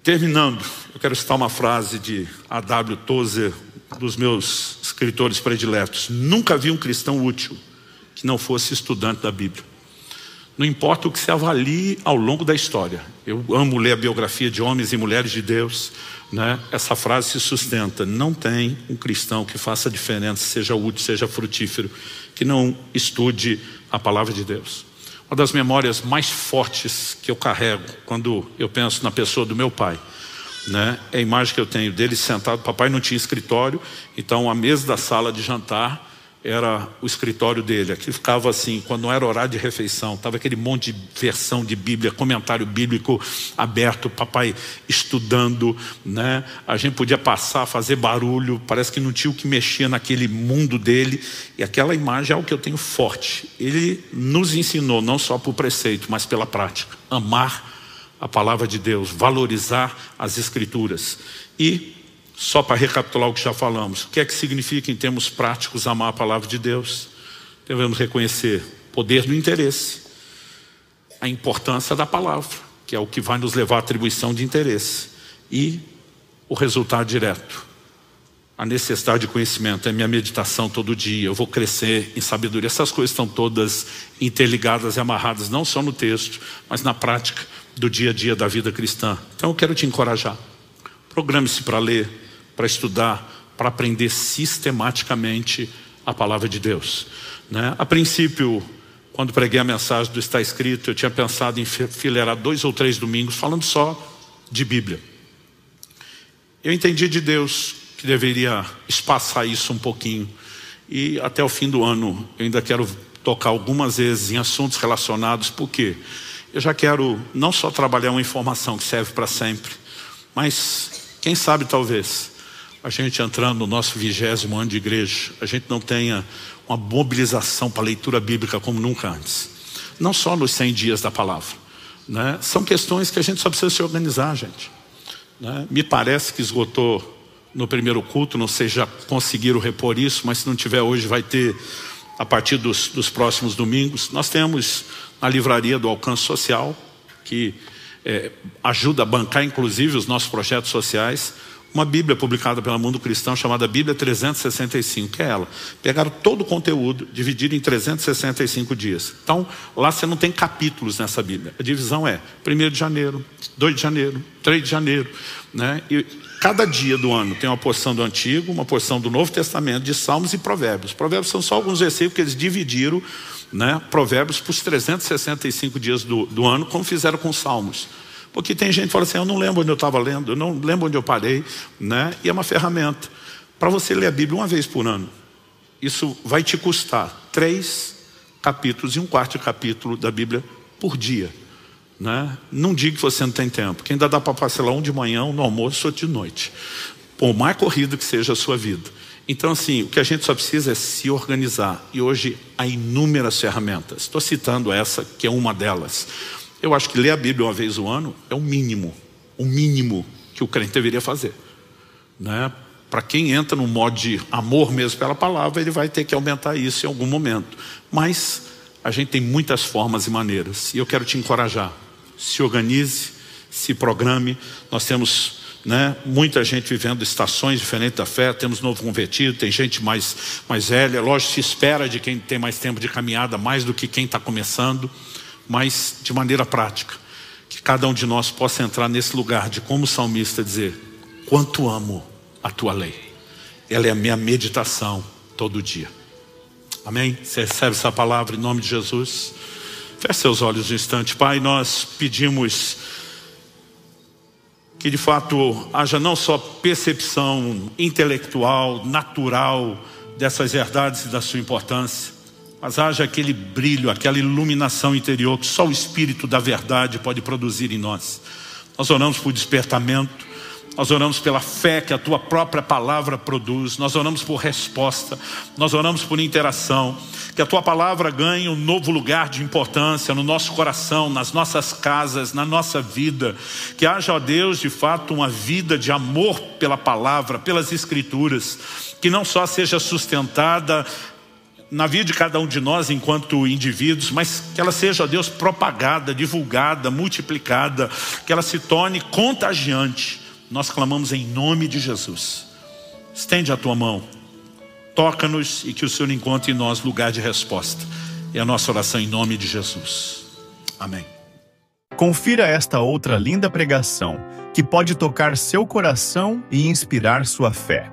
Terminando, eu quero citar uma frase de A.W. Tozer, dos meus escritores prediletos: nunca vi um cristão útil que não fosse estudante da Bíblia. Não importa o que se avalie ao longo da história. Eu amo ler a biografia de homens e mulheres de Deus, né? Essa frase se sustenta: não tem um cristão que faça diferença, seja útil, seja frutífero, que não estude a palavra de Deus. Uma das memórias mais fortes que eu carrego quando eu penso na pessoa do meu pai né? É a imagem que eu tenho dele sentado. Papai não tinha escritório, então a mesa da sala de jantar era o escritório dele. Aqui ficava assim, quando não era horário de refeição, estava aquele monte de versão de Bíblia, comentário bíblico aberto, papai estudando, né? A gente podia passar, fazer barulho, parece que não tinha o que mexer naquele mundo dele. E aquela imagem é o que eu tenho forte. Ele nos ensinou, não só por preceito, mas pela prática, amar a palavra de Deus, valorizar as escrituras. E só para recapitular o que já falamos, o que é que significa em termos práticos amar a palavra de Deus? Devemos reconhecer o poder do interesse, a importância da palavra, que é o que vai nos levar à atribuição de interesse, e o resultado direto, a necessidade de conhecimento. É minha meditação todo dia, eu vou crescer em sabedoria. Essas coisas estão todas interligadas e amarradas, não só no texto, mas na prática do dia a dia da vida cristã. Então eu quero te encorajar. Programe-se para ler, para estudar, para aprender sistematicamente a palavra de Deus, né? A princípio, quando preguei a mensagem do Está Escrito, eu tinha pensado em enfileirar 2 ou 3 domingos falando só de Bíblia. Eu entendi de Deus que deveria espaçar isso um pouquinho, e até o fim do ano eu ainda quero tocar algumas vezes em assuntos relacionados, porque eu já quero não só trabalhar uma informação que serve para sempre, mas quem sabe talvez a gente entrando no nosso 20º ano de igreja, a gente não tenha uma mobilização para a leitura bíblica como nunca antes. Não só nos 100 dias da palavra, né? São questões que a gente só precisa se organizar, gente, né? Me parece que esgotou no primeiro culto, não sei se já conseguiram repor isso, mas se não tiver hoje vai ter a partir dos próximos domingos. Nós temos a livraria do Alcance Social, que ajuda a bancar inclusive os nossos projetos sociais, uma Bíblia publicada pela Mundo Cristão chamada Bíblia 365, que é ela. Pegaram todo o conteúdo, dividiram em 365 dias. Então, lá você não tem capítulos nessa Bíblia. A divisão é 1º de janeiro, 2 de janeiro, 3 de janeiro, né? E cada dia do ano tem uma porção do Antigo, uma porção do Novo Testamento, de Salmos e Provérbios. Provérbios são só alguns versículos que eles dividiram, né, Provérbios para os 365 dias do ano, como fizeram com Salmos. Porque tem gente que fala assim, eu não lembro onde eu estava lendo, eu não lembro onde eu parei, né? E é uma ferramenta para você ler a Bíblia uma vez por ano. Isso vai te custar 3 capítulos e 1/4 capítulo da Bíblia por dia, né? Não diga que você não tem tempo, que ainda dá para parcelar um de manhã, um no almoço, outro de noite, por mais corrido que seja a sua vida. Então assim, o que a gente só precisa é se organizar, e hoje há inúmeras ferramentas. Estou citando essa que é uma delas. Eu acho que ler a Bíblia uma vez ao ano é o mínimo que o crente deveria fazer, né? Para quem entra no modo de amor mesmo pela palavra, ele vai ter que aumentar isso em algum momento. Mas a gente tem muitas formas e maneiras, e eu quero te encorajar. Se organize, se programe. Nós temos, né, muita gente vivendo estações diferentes da fé. Temos novo convertido, tem gente mais velha. Lógico, se espera de quem tem mais tempo de caminhada mais do que quem está começando. Mas de maneira prática, que cada um de nós possa entrar nesse lugar de, como salmista, dizer: quanto amo a tua lei, ela é a minha meditação todo dia. Amém? Você recebe essa palavra em nome de Jesus? Feche seus olhos um instante. Pai, nós pedimos que de fato haja não só percepção intelectual, natural dessas verdades e da sua importância, mas haja aquele brilho, aquela iluminação interior que só o Espírito da verdade pode produzir em nós. Nós oramos por despertamento, nós oramos pela fé que a tua própria palavra produz, nós oramos por resposta, nós oramos por interação, que a tua palavra ganhe um novo lugar de importância no nosso coração, nas nossas casas, na nossa vida. Que haja, ó Deus, de fato uma vida de amor pela palavra, pelas Escrituras, que não só seja sustentada na vida de cada um de nós enquanto indivíduos, mas que ela seja, ó Deus, propagada, divulgada, multiplicada, que ela se torne contagiante. Nós clamamos em nome de Jesus. Estende a tua mão, toca-nos, e que o Senhor encontre em nós lugar de resposta. É a nossa oração em nome de Jesus. Amém. Confira esta outra linda pregação que pode tocar seu coração e inspirar sua fé.